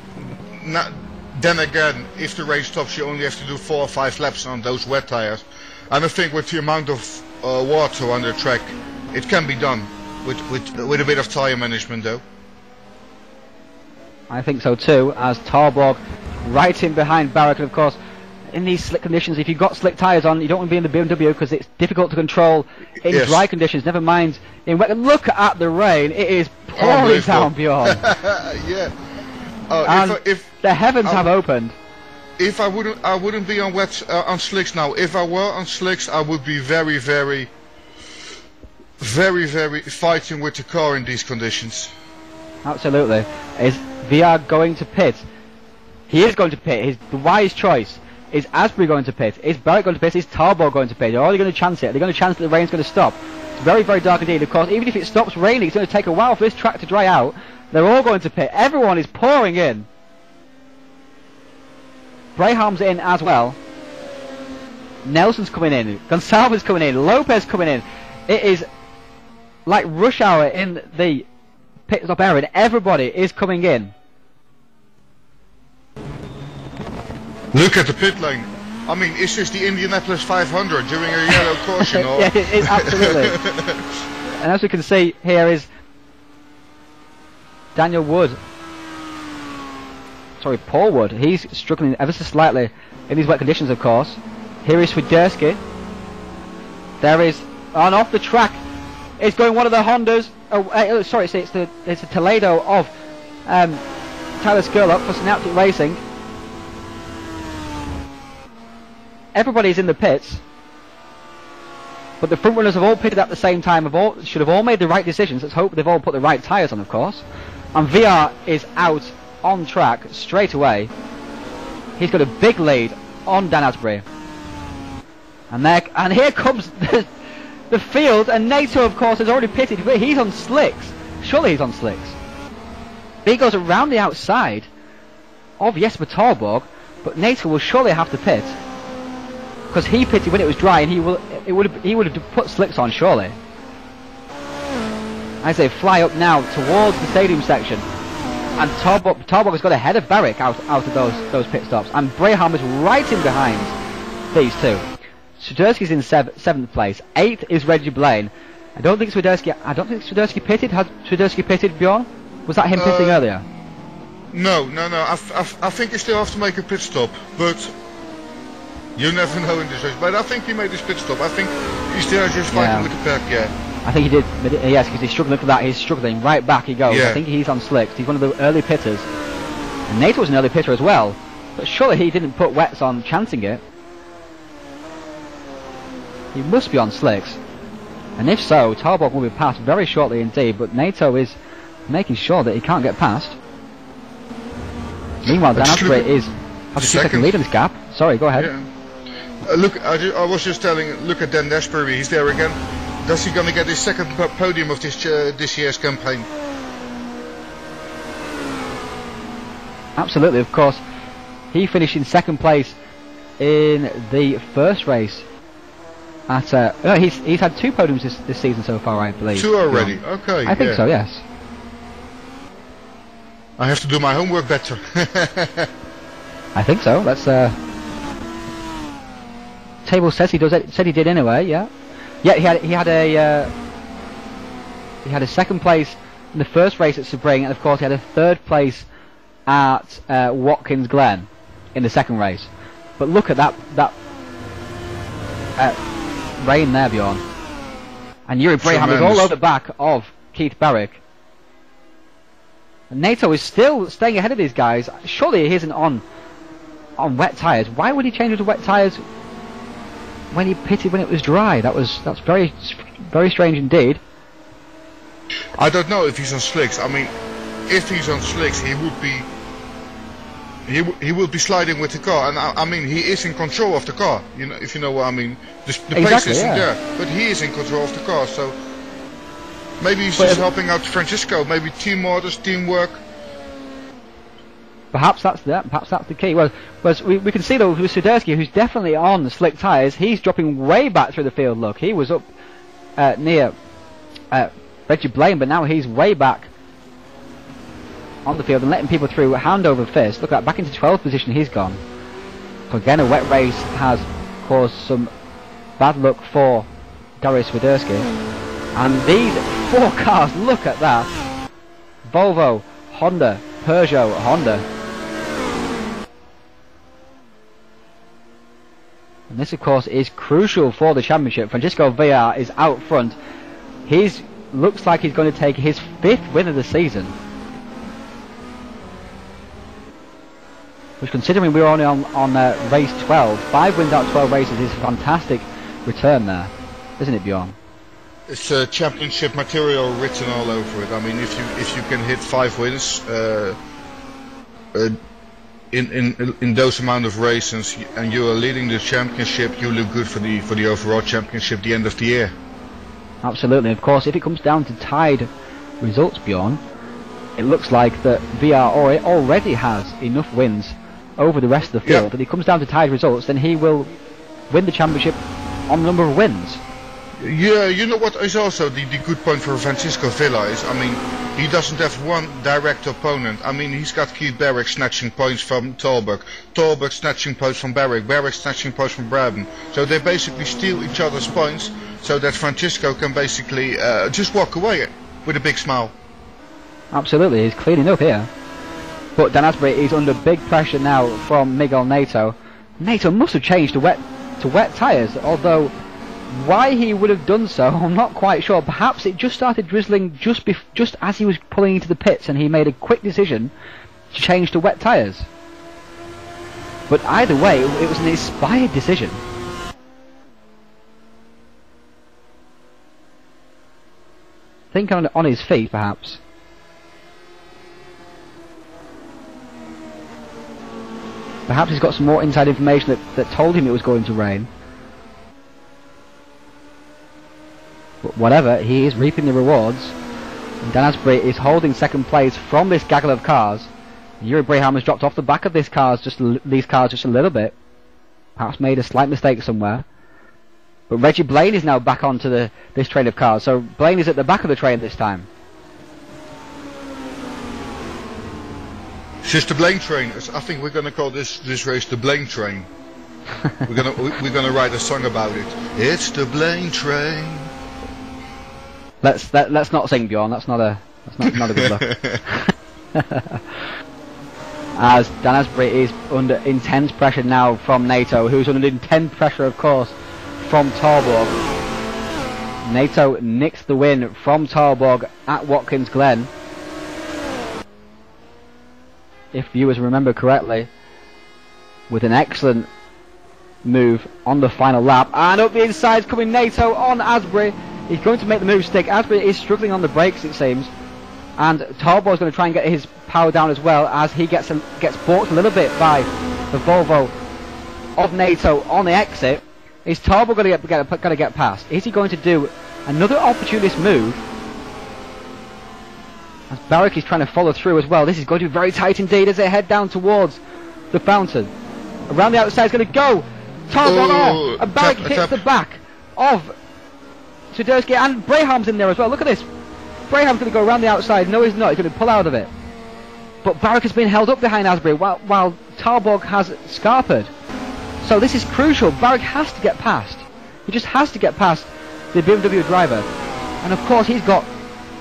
Then again, if the rain stops, you only have to do 4 or 5 laps on those wet tires. And I think with the amount of water on the track, it can be done with a bit of tire management, though. I think so too, as Tarborg right in behind Barrick, and of course, in these slick conditions, if you've got slick tyres on, you don't want to be in the BMW because it's difficult to control in dry conditions, never mind in wet. Look at the rain, it is pouring down, Bjorn. Yeah. If the heavens have opened. If I wouldn't be on on slicks now. If I were on slicks, I would be very, very, very, very fighting with the car in these conditions. Absolutely. Is VR going to pit? He is going to pit. The wise choice. Is Asbury going to pit? Is Barrett going to pit? Is Tarborg going to pit? Are they going to chance it? Are they going to chance that the rain's going to stop? It's very, very dark indeed. Of course, even if it stops raining, it's going to take a while for this track to dry out. They're all going to pit. Everyone is pouring in. Braham's in as well. Nelson's coming in. Gonçalves coming in. Lopez coming in. It is like rush hour in the pit stop area, and everybody is coming in. Look at the pit lane. I mean, is this the Indianapolis 500 during a yellow caution? Or? Yeah, it is, absolutely. And as we can see, here is Daniel Wood. Sorry, Paul Wood. He's struggling ever so slightly in these wet conditions, of course. Here is Swiderski. There is, on off the track, it's going one of the Hondas. Sorry, it's a Toledo of Tyler Skurlock for Synaptic Racing. Everybody's in the pits, but the front runners have all pitted at the same time. Should have all made the right decisions. Let's hope they've all put the right tyres on, of course. And VR is out on track straight away. He's got a big lead on Dan Asbury. And here comes the field, and Nato, of course, has already pitted, but he's on slicks. Surely he's on slicks. He goes around the outside of Jesper Tarborg, but Nato will surely have to pit. because he pitted when it was dry, and he would have put slicks on surely. As they fly up now towards the stadium section, and Tarbog has got ahead of Barrick out of those pit stops, and Braham is right in behind these two. Swiderski's in 7th place. 8th is Reggie Blaine. I don't think Swiderski pitted. Has Swiderski pitted, Bjorn? Was that him pitting earlier? No. I think he still has to make a pit stop, but you never know in this race. But I think he made his pit stop. I think he's still just fighting with the pack. Yeah. I think he did. Yes, because he's struggling. Look at that. He's struggling. Right back he goes. Yeah. I think he's on slicks. He's one of the early pitters. And Nato was an early pitter as well. But surely he didn't put wets on chancing it. He must be on slicks. And if so, Tarbog will be passed very shortly indeed. But Nato is making sure that he can't get past. Meanwhile, Dan Asprey has a 2-second lead in this gap. Sorry, go ahead. Yeah. Look, I was just telling. Look at Dan Asprey. He's there again. Does he gonna get his second podium of this year's campaign? Absolutely, of course. He finished in 2nd place in the first race. He's had 2 podiums this season so far, I believe. 2 already. Okay. I think so. Yes. I have to do my homework better. I think so. Let's. Table says he does. Said he did anyway. Yeah. Yeah. He had a 2nd place in the first race at Sebring, and of course he had a 3rd place at Watkins Glen in the 2nd race. But look at that rain there, Bjorn. And Yuri Braham is all over the back of Keith Barrick. And Nato is still staying ahead of these guys. Surely he isn't on wet tyres. Why would he change to wet tyres when he pitted when it was dry? That's very strange indeed. I don't know if he's on slicks. I mean, if he's on slicks, he would be sliding with the car, and I mean he is in control of the car. You know, if you know what I mean. The pace isn't there, but he is in control of the car. So maybe he's just helping out Francisco. Maybe team orders, teamwork. Perhaps that's the key. Well, we can see though with Swiderski, who's definitely on the slick tyres, he's dropping way back through the field. Look, he was up near Reggie Blaine, but now he's way back on the field and letting people through hand over fist. Look at that, back into 12th position he's gone. So again, a wet race has caused some bad luck for Darius Swiderski. And these 4 cars, look at that. Volvo, Honda, Peugeot, Honda. And this of course is crucial for the championship. Francisco Villar is out front. Looks like he's going to take his 5th win of the season. Which, considering we were only on race 12, 5 wins out of 12 races is a fantastic return there, isn't it, Bjorn? It's championship material written all over it. I mean, if you can hit 5 wins in those amount of races, and you are leading the championship, you look good for the overall championship the end of the year. Absolutely. Of course, if it comes down to tied results, Bjorn, it looks like that VR already has enough wins over the rest of the field. If it comes down to tied results, then he will win the championship on the number of wins. Yeah, you know what is also the good point for Francisco Villa is, I mean, he doesn't have one direct opponent. I mean, he's got Keith Barrick snatching points from Tolberg snatching points from Barrick snatching points from Braben. So they basically steal each other's points, so that Francisco can basically just walk away with a big smile. Absolutely, he's cleaning up here. But Dan Asprey is under big pressure now from Miguel Nato. Nato must have changed to wet tyres, although why he would have done so, I'm not quite sure. Perhaps it just started drizzling just as he was pulling into the pits, and he made a quick decision to change to wet tyres. But either way, it was an inspired decision. Think on his feet, perhaps. Perhaps he's got some more inside information that told him it was going to rain. But whatever, he is reaping the rewards. And Dan Asprey is holding 2nd place from this gaggle of cars. Yuri Braham has dropped off the back of these cars just a little bit. Perhaps made a slight mistake somewhere. But Reggie Blaine is now back onto this train of cars. So Blaine is at the back of the train this time. It's just the Blaine train. I think we're gonna call this race the Blaine train. we're gonna write a song about it. It's the Blaine train. Let's not sing, Bjorn. That's not a good look. As Dan Asbury is under intense pressure now from NATO, who's under intense pressure, of course, from Torborg. NATO nicks the win from Torborg at Watkins Glen. If viewers remember correctly, with an excellent move on the final lap. And up the inside coming NATO on Asbury. He's going to make the move stick. Asbury is struggling on the brakes, it seems. And Torborg's going to try and get his power down as well, as he gets balked a little bit by the Volvo of NATO on the exit. Is Torborg going to get past? Is he going to do another opportunist move? As Barrick is trying to follow through as well. This is going to be very tight indeed as they head down towards the fountain. Around the outside is going to go. Torborg and Barrick hits the back of Swiderski, and Braham's in there as well. Look at this. Braham's going to go around the outside. No, he's not. He's going to pull out of it. But Barrick has been held up behind Asbury while Torborg has scarpered. So this is crucial. Barrick has to get past. He just has to get past the BMW driver. And of course he's got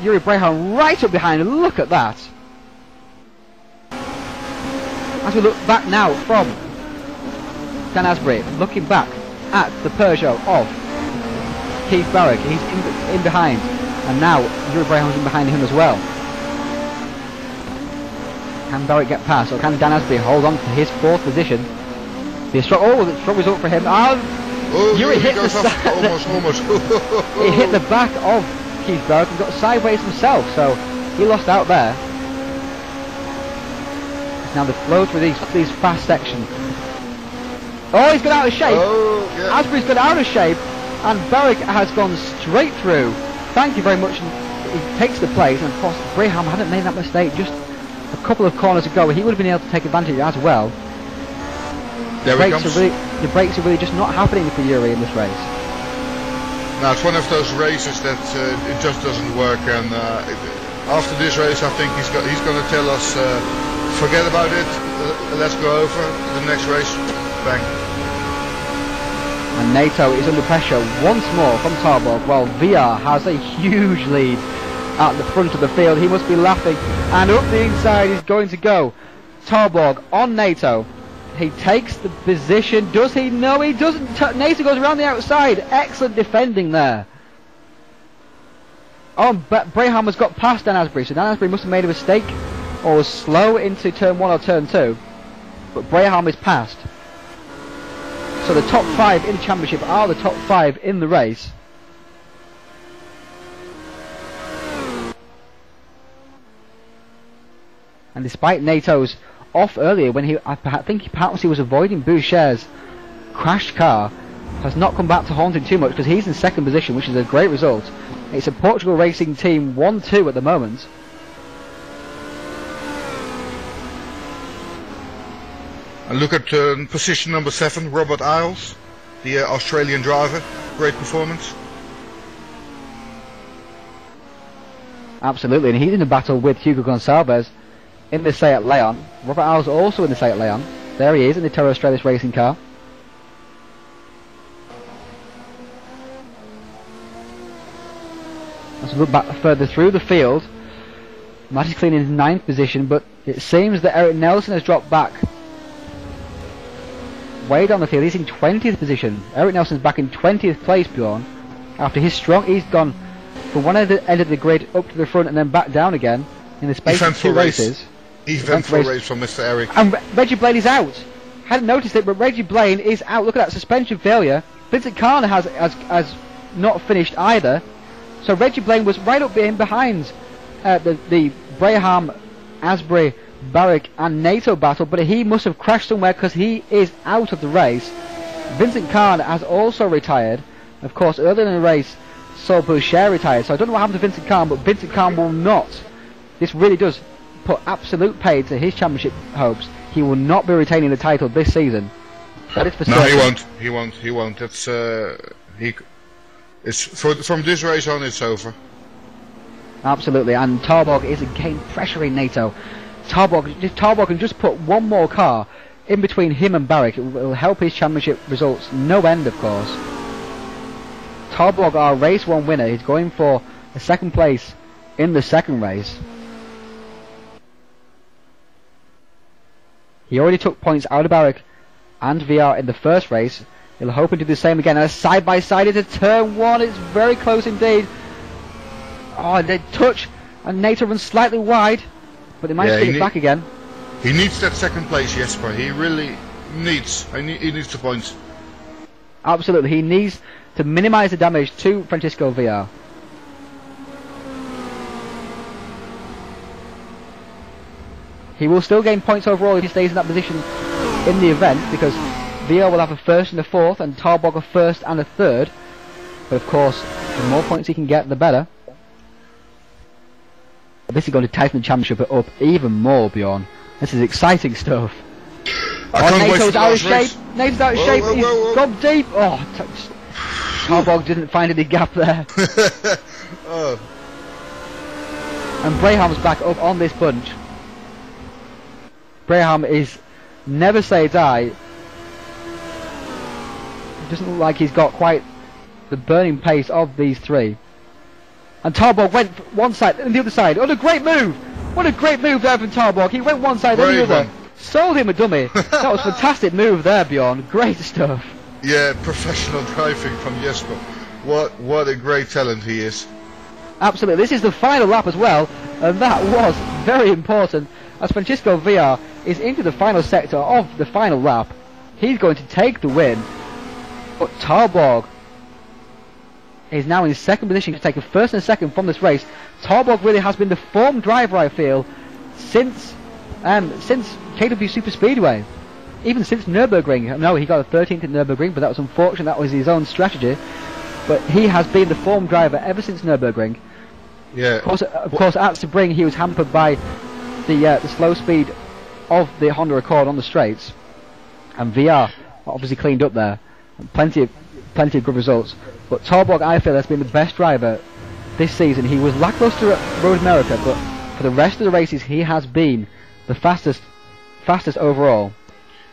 Yuri Braham right up behind him. Look at that. As we look back now from Dan Asbury, looking back at the Peugeot of Keith Barrick. He's in behind. And now Yuri Braham's in behind him as well. Can Barrick get past, or can Dan Asbury hold on to his fourth position? The strong result for him. Yuri hit the side. Almost. He hit the back of Keith Barrick and got sideways himself, so he lost out there. Now the flow through these fast sections. Oh, he's got out of shape. Yeah. Asbury's got out of shape, and Barrick has gone straight through. Thank you very much. And he takes the place, and of course Braham hadn't made that mistake just a couple of corners ago. He would have been able to take advantage as well. There The brakes are really just not happening for Yuri in this race. Now it's one of those races that it just doesn't work, and after this race I think he's going to tell us forget about it, let's go over the next race. Bang. And NATO is under pressure once more from Torborg, while VR has a huge lead at the front of the field. He must be laughing, and up the inside is going to go Torborg on NATO. He takes the position. Does he? No, he doesn't. NATO goes around the outside. Excellent defending there. Oh, but Braham has got past Dan Asbury, so Dan Asbury must have made a mistake or was slow into turn 1 or turn 2. But Braham is past. So the top 5 in the championship are the top 5 in the race. And despite NATO's off earlier, when I think perhaps he was avoiding Boucher's crashed car, has not come back to haunt him too much, because he's in second position, which is a great result. It's a Portugal Racing Team 1-2 at the moment. And look at position number 7, Robert Isles, the Australian driver. Great performance. Absolutely, and he's in a battle with Hugo Gonçalves in the Seat Leon. Robert Isles also in the Seat Leon. There he is in the Terra Australis racing car. Let's look back further through the field. Matty Clean in 9th position, but it seems that Eric Nelson has dropped back way down the field. He's in 20th position. Eric Nelson's back in 20th place, Bjorn. After he's gone from one end of the grid up to the front and then back down again in the space of 2 races. Eventful race from Mr. Eric. And Reggie Blaine is out. Hadn't noticed it, but Reggie Blaine is out. Look at that suspension failure. Vincent Carner has not finished either. So Reggie Blaine was right up behind the Braham, Asbury, Barrick and NATO battle, but he must have crashed somewhere because he is out of the race. Vincent Carner has also retired. Of course, earlier in the race, Saul Boucher retired. So I don't know what happened to Vincent Carner, but Vincent Carner will not. This really does put absolute paid to his championship hopes. He will not be retaining the title this season. That is for No, certain. he won't. That's it's from this race on. It's over. Absolutely, and Tarbog is again pressuring NATO. If Tarbog can just put one more car in between him and Barrick, it will help his championship results no end, of course. Tarbog, our race 1 winner, is going for a second place in the second race. He already took points out of Barrick and VR in the first race. He'll hope to do the same again. And a side by side into turn 1. It's very close indeed. Oh, they touch, and NATO runs slightly wide, but they managed to get it back again. He needs that second place, Jesper. He really needs. He needs the points. Absolutely, he needs to minimise the damage to Francisco VR. He will still gain points overall if he stays in that position in the event, because VR will have a first and a fourth, and Tarbog a first and a third. But of course, the more points he can get, the better. This is going to tighten the championship up even more, Bjorn. This is exciting stuff. NATO's out of shape. NATO's out of shape. He's gone deep. Oh, Tarbog didn't find any gap there. Oh. And Braham's back up on this bunch. Braham is never say die. It doesn't look like he's got quite the burning pace of these three. And Tarbog went one side and the other side. What a great move! What a great move there from Tarbog. He went one side and the other. Sold him a dummy. That was a fantastic move there, Bjorn. Great stuff. Yeah, professional driving from Jesper. What a great talent he is. Absolutely. This is the final lap as well, and that was very important, as Francisco VR is into the final sector of the final lap. He's going to take the win, but Tarbog is now in second position to take a first and a second from this race. Tarbog really has been the form driver, I feel, since KW Super Speedway, even since Nürburgring. No, he got a 13th at Nürburgring, but that was unfortunate. That was his own strategy. But he has been the form driver ever since Nürburgring. Yeah. Of course, at Sebring he was hampered by the slow speed of the Honda Accord on the straights, and VR obviously cleaned up there. Plenty of good results. But Tarbog, I feel, has been the best driver this season. He was lackluster at Road America, but for the rest of the races he has been the fastest overall.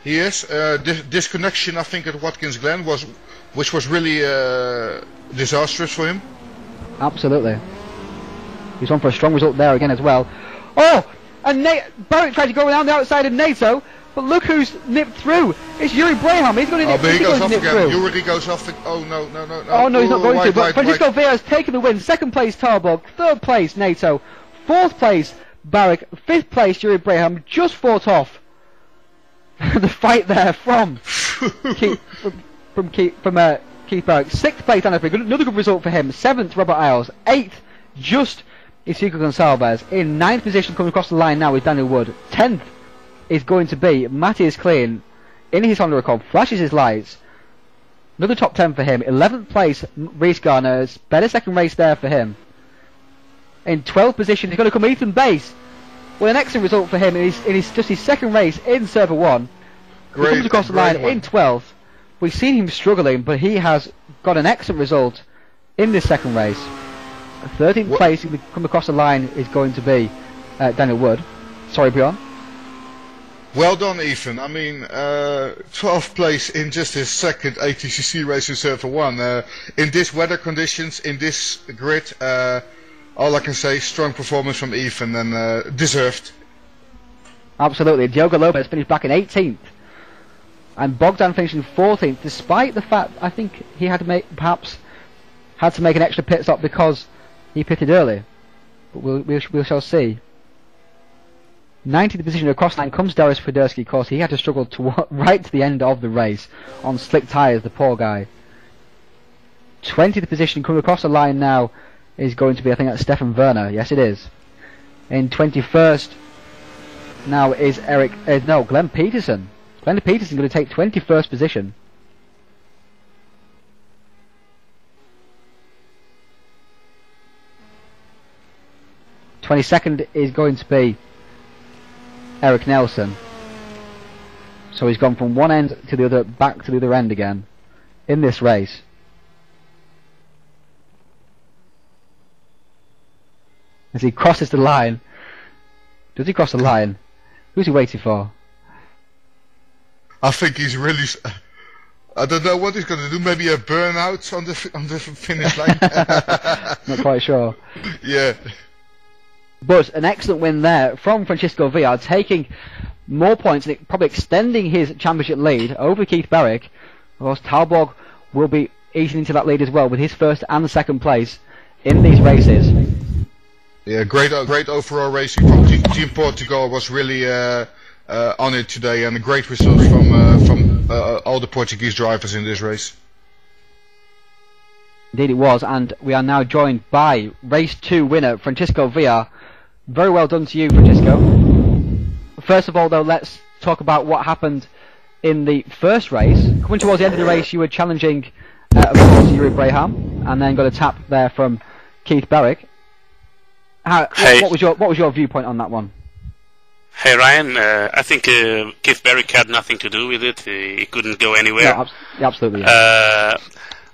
He is. This connection, I think, at Watkins Glen which was really disastrous for him. Absolutely. He's on for a strong result there again as well. Oh! And Barrett tried to go around the outside of NATO, but look who's nipped through. It's Yuri Braham. He's going to nip, but he goes off nip again. through. Yuri goes off. Oh no. Oh no, he's not going to. But Wide. Francisco Villa has taken the win. Second place Tarbog. Third place NATO. Fourth place Barrick. Fifth place Yuri Braham. Just fought off the fight there from Keith Barrick. Sixth place Anna Brigg. Another good result for him. Seventh Robert Isles. Eighth just Isidro Gonçalves. In ninth position coming across the line now is Daniel Wood. 10th is going to be Matthias Klein in his Honda Accord. Flashes his lights. Another top 10 for him. 11th place Reese Garner. Better second race there for him. In 12th position is going to come Ethan Bass. Well, an excellent result for him in his second race in Server 1. He comes across the line in 12th. We've seen him struggling, but he has got an excellent result in this second race. 13th place to come across the line is going to be Daniel Wood. Sorry, Bjorn. Well done, Ethan. I mean, 12th place in just his second ATCC race in Server 1. In this weather conditions, in this grid, all I can say, strong performance from Ethan and deserved. Absolutely. Diogo Lopez finished back in 18th. And Bogdan finished in 14th, despite the fact I think he had to make an extra pit stop because he pitted early. But we shall see. 19th position across line comes Darius Federski. Of course, he had to struggle right to the end of the race on slick tyres, the poor guy. 20th position coming across the line now is going to be, I think that's Stefan Werner. Yes, it is. In 21st now is Glenn Peterson. Glenn Peterson going to take 21st position. '22nd is going to be Eric Nelson. So he's gone from one end to the other, back to the other end again in this race. As he crosses the line. Does he cross the line? Who's he waiting for? I think he's really... I don't know what he's going to do. Maybe a burnout on the finish line. Not quite sure. Yeah. But an excellent win there from Francisco Villar, taking more points and probably extending his championship lead over Keith Berwick. Of course, Talborg will be eating into that lead as well with his first and second place in these races. Yeah, great overall racing from Team Portugal. Was really on it today, and a great result from all the Portuguese drivers in this race. Indeed it was, and we are now joined by race 2 winner Francisco Villar. Very well done to you, Francisco. First of all though, let's talk about what happened in the first race. Coming towards the end of the race, you were challenging of course Yuri Braham, and then got a tap there from Keith Berwick. What was your viewpoint on that one? Hey Ryan, I think Keith Berwick had nothing to do with it. He couldn't go anywhere. No, absolutely. Yeah.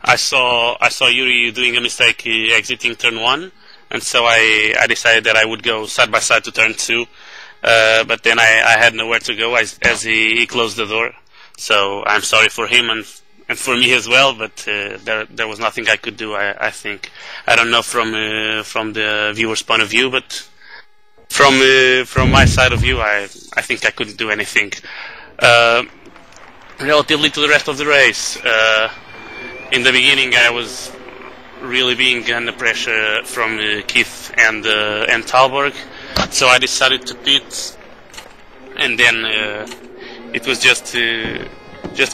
I saw Yuri doing a mistake exiting turn 1, and so I decided that I would go side by side to turn 2. But then I had nowhere to go as he closed the door. So I'm sorry for him and for me as well. But there was nothing I could do. I think I don't know from the viewer's point of view, but from my side of view, I think I couldn't do anything. Relatively to the rest of the race, in the beginning I was really being under pressure from Keith and Talborg, so I decided to pit, and then it was just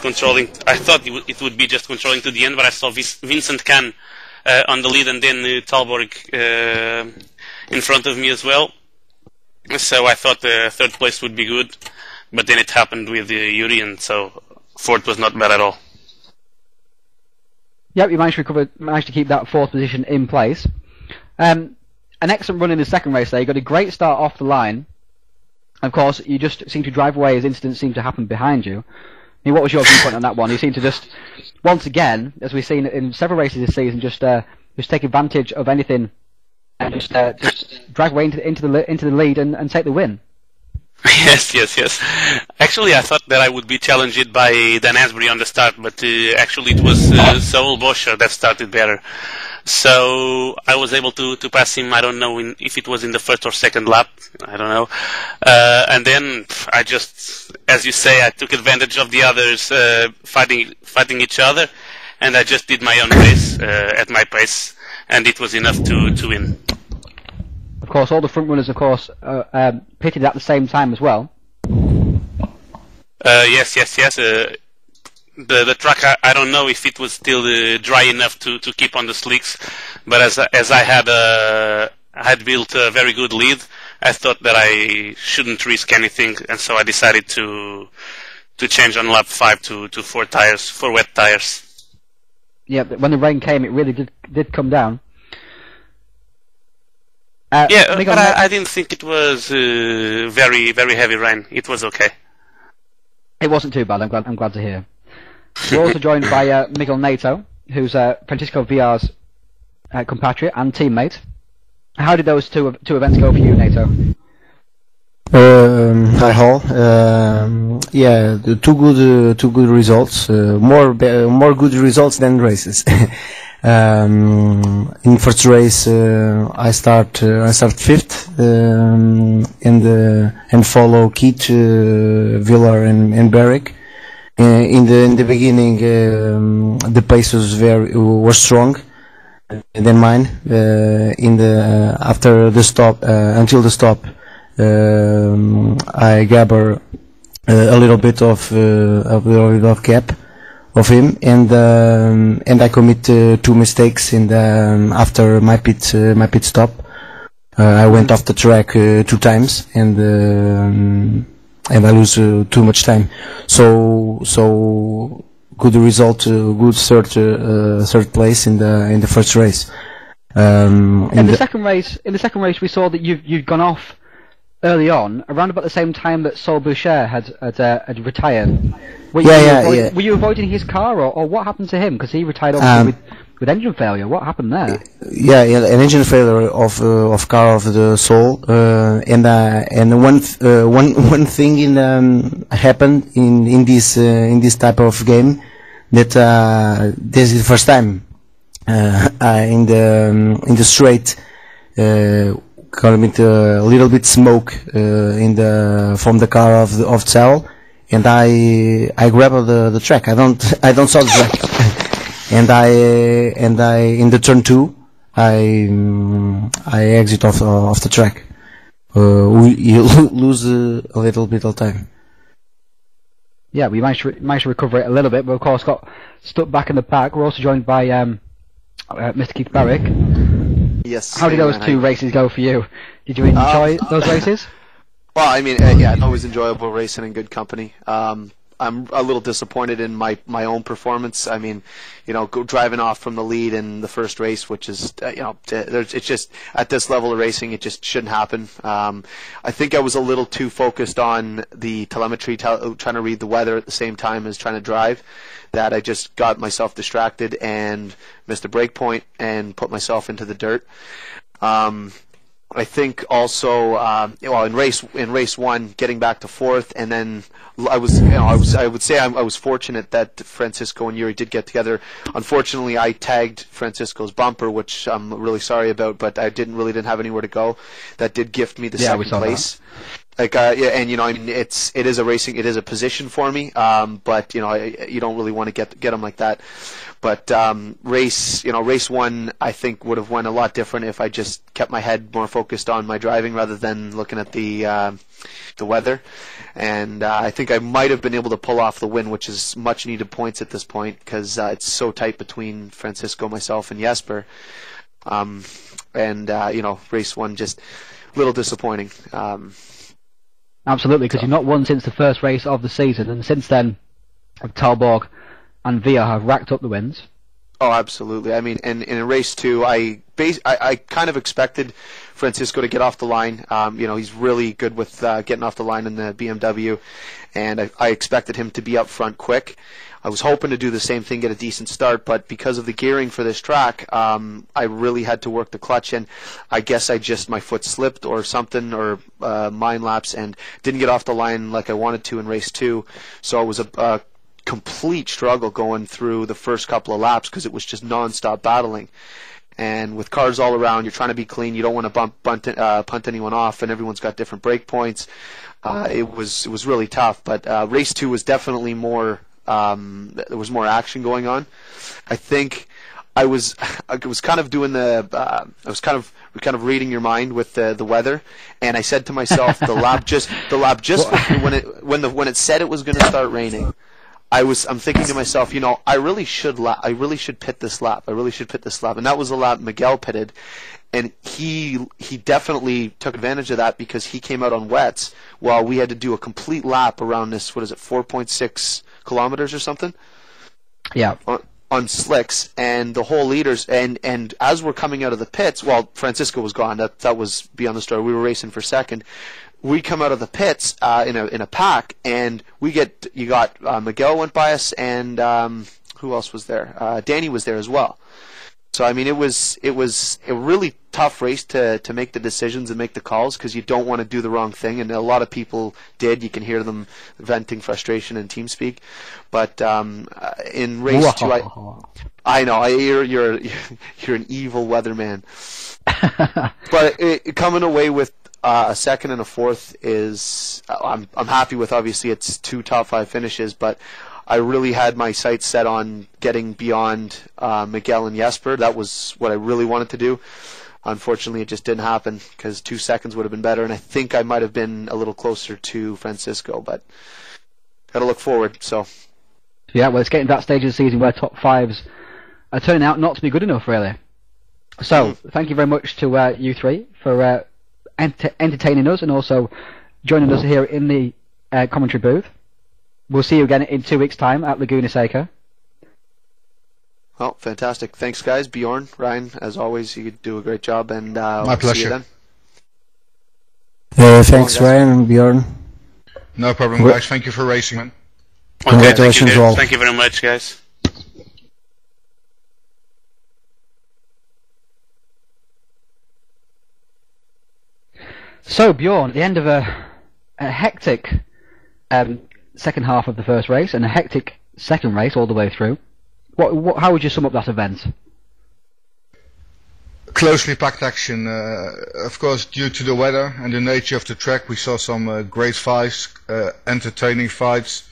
controlling. I thought it would be just controlling to the end, but I saw Vincent Kahn on the lead, and then Talborg in front of me as well. So I thought third place would be good, but then it happened with Yuri, and so fourth was not bad at all. Yep, you managed to keep that fourth position in place. An excellent run in the second race there. You got a great start off the line. Of course, you just seemed to drive away as incidents seemed to happen behind you. I mean, what was your viewpoint on that one? You seemed to just, once again, as we've seen in several races this season, just take advantage of anything and just drag away into the lead and take the win. Yes. Actually, I thought that I would be challenged by Dan Asbury on the start, but actually it was Saul Boscher that started better. So I was able to pass him. I don't know if it was in the first or second lap. I don't know. And then I just, as you say, I took advantage of the others fighting each other, and I just did my own race at my pace, and it was enough to win. Of course, all the front runners, of course, pitted at the same time as well. Yes. The track, I don't know if it was still dry enough to keep on the slicks, but as I had built a very good lead, I thought that I shouldn't risk anything, and so I decided to change on lap 5 to 4 wet tires. Yeah, but when the rain came, it really did come down. But I didn't think it was very, very heavy rain. It was okay. It wasn't too bad. I'm glad to hear. We're also joined by Miguel Neto, who's Francisco Villar's compatriot and teammate. How did those two events go for you, Neto? Hi all. Two good results. More good results than races. In first race, I start fifth, and follow Keith, Villar, and Berwick. In the beginning, the pace was strong than mine. After the stop, until the stop, I gather a little bit of gap of him, and I commit 2 mistakes after my pit stop. I went off the track 2 times, and I lose too much time. So good result, good third place in the first race. In the second race, we saw that you'd gone off early on, around about the same time that Saul Boucher had retired. Were you avoiding his car, or what happened to him? Because he retired obviously with engine failure. What happened there? Yeah, an engine failure of car of the Soul, and one thing happened in this type of game, that this is the first time in the straight got a little bit smoke from the car of Cell, and I grabbed the track. I don't saw the track, and I in the turn 2 I exit off the track. You lose a little bit of time. Yeah, we managed to recover it a little bit, but of course got stuck back in the pack. We're also joined by Mr. Keith Barrick. Yes. How did those two races go for you? Did you enjoy those races? Well, I mean, yeah, always enjoyable racing in good company. I'm a little disappointed in my own performance. I mean, driving off from the lead in the first race, which is, it's just at this level of racing, it just shouldn't happen. I think I was a little too focused on the telemetry, trying to read the weather at the same time as trying to drive, that I just got myself distracted and missed a break point and put myself into the dirt. I think also, in race 1, getting back to 4th, and then I would say I was fortunate that Francisco and Yuri did get together. Unfortunately, I tagged Francisco's bumper, which I'm really sorry about, but I didn't have anywhere to go. That did gift me the second place. Like, and I mean, it is a position for me, but you don't really want to get them like that. But race 1, I think would have went a lot different if I just kept my head more focused on my driving rather than looking at the weather. And I think I might have been able to pull off the win, which is much needed points at this point, because it's so tight between Francisco, myself, and Jesper. Race 1 just a little disappointing. Absolutely, because you've not won since the first race of the season, and since then, Talborg and Via have racked up the wins. Oh, absolutely. I mean, and in race 2, I kind of expected Francisco to get off the line. He's really good with getting off the line in the BMW, and I expected him to be up front quick. I was hoping to do the same thing, get a decent start, but because of the gearing for this track, I really had to work the clutch, and I guess my foot slipped or something, or mind lapse, and didn't get off the line like I wanted to in race 2. So it was a complete struggle going through the first couple of laps, because it was just non-stop battling. And with cars all around, you're trying to be clean. You don't want to punt anyone off, and everyone's got different break points. It was really tough. But race 2 was definitely more. There was more action going on. I think I was kind of doing I was kind of reading your mind with the weather, and I said to myself, the lap just when it said it was going to start raining, I'm thinking to myself, I really should pit this lap. And that was the lap Miguel pitted, and he definitely took advantage of that, because he came out on wets while we had to do a complete lap around this, 4.6 kilometers or something? Yeah. On slicks, and the whole leaders, and as we're coming out of the pits, well, Francisco was gone. That was beyond the story. We were racing for second. We come out of the pits in a pack, and you got Miguel went by us, and who else was there? Danny was there as well. So I mean, it was a really tough race to make the decisions and make the calls, because you don't want to do the wrong thing, and a lot of people did. You can hear them venting frustration in TeamSpeak. But in race 2, I know you're an evil weatherman. But coming away with a second and a fourth is I'm happy with. Obviously, it's 2 top 5 finishes, but I really had my sights set on getting beyond Miguel and Jesper. That was what I really wanted to do. Unfortunately, it just didn't happen, because 2 seconds would have been better, and I think I might have been a little closer to Francisco, but got to look forward. So, yeah, well, it's getting to that stage of the season where top 5s are turning out not to be good enough, really. So, thank you very much to you three for entertaining us, and also joining us here in the commentary booth. We'll see you again in 2 weeks' time at Laguna Seca. Well, fantastic. Thanks, guys. Bjorn, Ryan, as always, you do a great job, and my pleasure. See you then. Thanks, Ryan and Bjorn. No problem, guys. Thank you for racing, man. Congratulations, thank you, all. Thank you very much, guys. So Bjorn, at the end of a hectic second half of the first race and a hectic second race all the way through, how would you sum up that event? Closely packed action. Of course, due to the weather and the nature of the track, we saw some great fights, entertaining fights,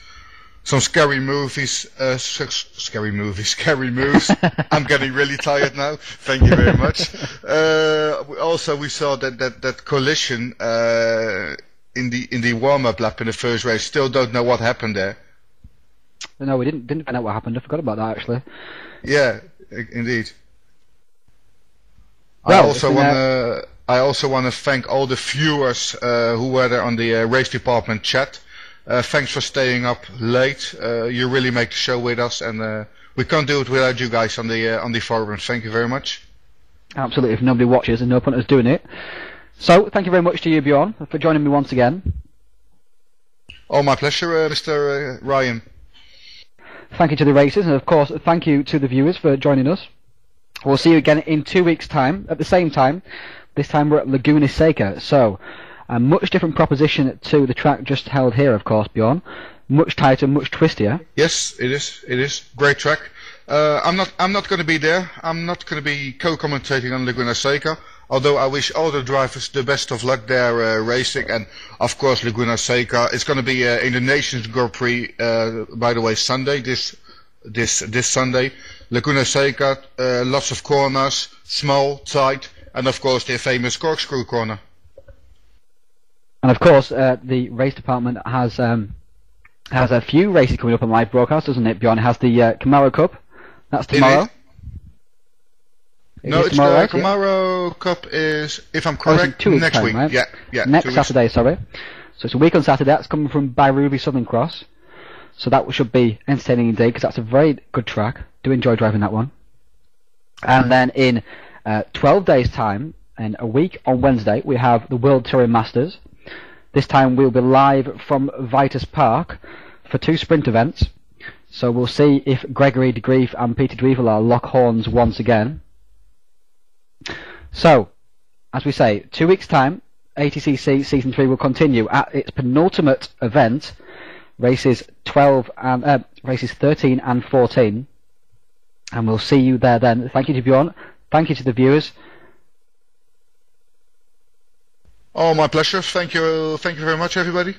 some scary movies, scary moves. I'm getting really tired now. Thank you very much. Also, we saw that collision in the warm-up lap in the first race. Still don't know what happened there. No, we didn't find out what happened. I forgot about that actually. Yeah, indeed. Well, I also want to thank all the viewers who were there on the race department chat. Thanks for staying up late. You really make the show with us, and we can't do it without you guys on the forums. Thank you very much. Absolutely. If nobody watches, there's no point us doing it. So, thank you very much to you, Bjorn, for joining me once again. Oh, my pleasure, Mr. Ryan. Thank you to the racers, and of course, thank you to the viewers for joining us. We'll see you again in 2 weeks' time, at the same time. This time we're at Laguna Seca, so a much different proposition to the track just held here, of course, Bjorn. Much tighter, much twistier. Yes, it is. It is great track. I'm not going to be there. I'm not going to be co-commentating on Laguna Seca. Although I wish all the drivers the best of luck there racing, and of course Laguna Seca. It's going to be in the Nations Grand Prix. By the way, Sunday. This Sunday. Laguna Seca, lots of corners, small, tight, and of course the famous corkscrew corner. And of course, the race department has a few races coming up on live broadcast, doesn't it, Bjorn? It has the Camaro Cup. That's tomorrow. No, it's tomorrow, the right? Camaro Cup is, if I'm correct, 2 weeks next time, week. Right? Yeah. Next Saturday, sorry. So it's a week on Saturday. That's coming from Byruby Southern Cross. So that should be entertaining indeed, because that's a very good track. Do enjoy driving that one. And then in 12 days' time, in a week on Wednesday, we have the World Touring Masters. This time we'll be live from Vitus Park for 2 sprint events. So we'll see if Gregory de Grief and Peter Duivelar lock horns once again. So, as we say, 2 weeks' time, ATCC Season 3 will continue at its penultimate event, races 13 and 14. And we'll see you there then. Thank you to Bjorn. Thank you to the viewers. Oh, my pleasure. Thank you very much, everybody.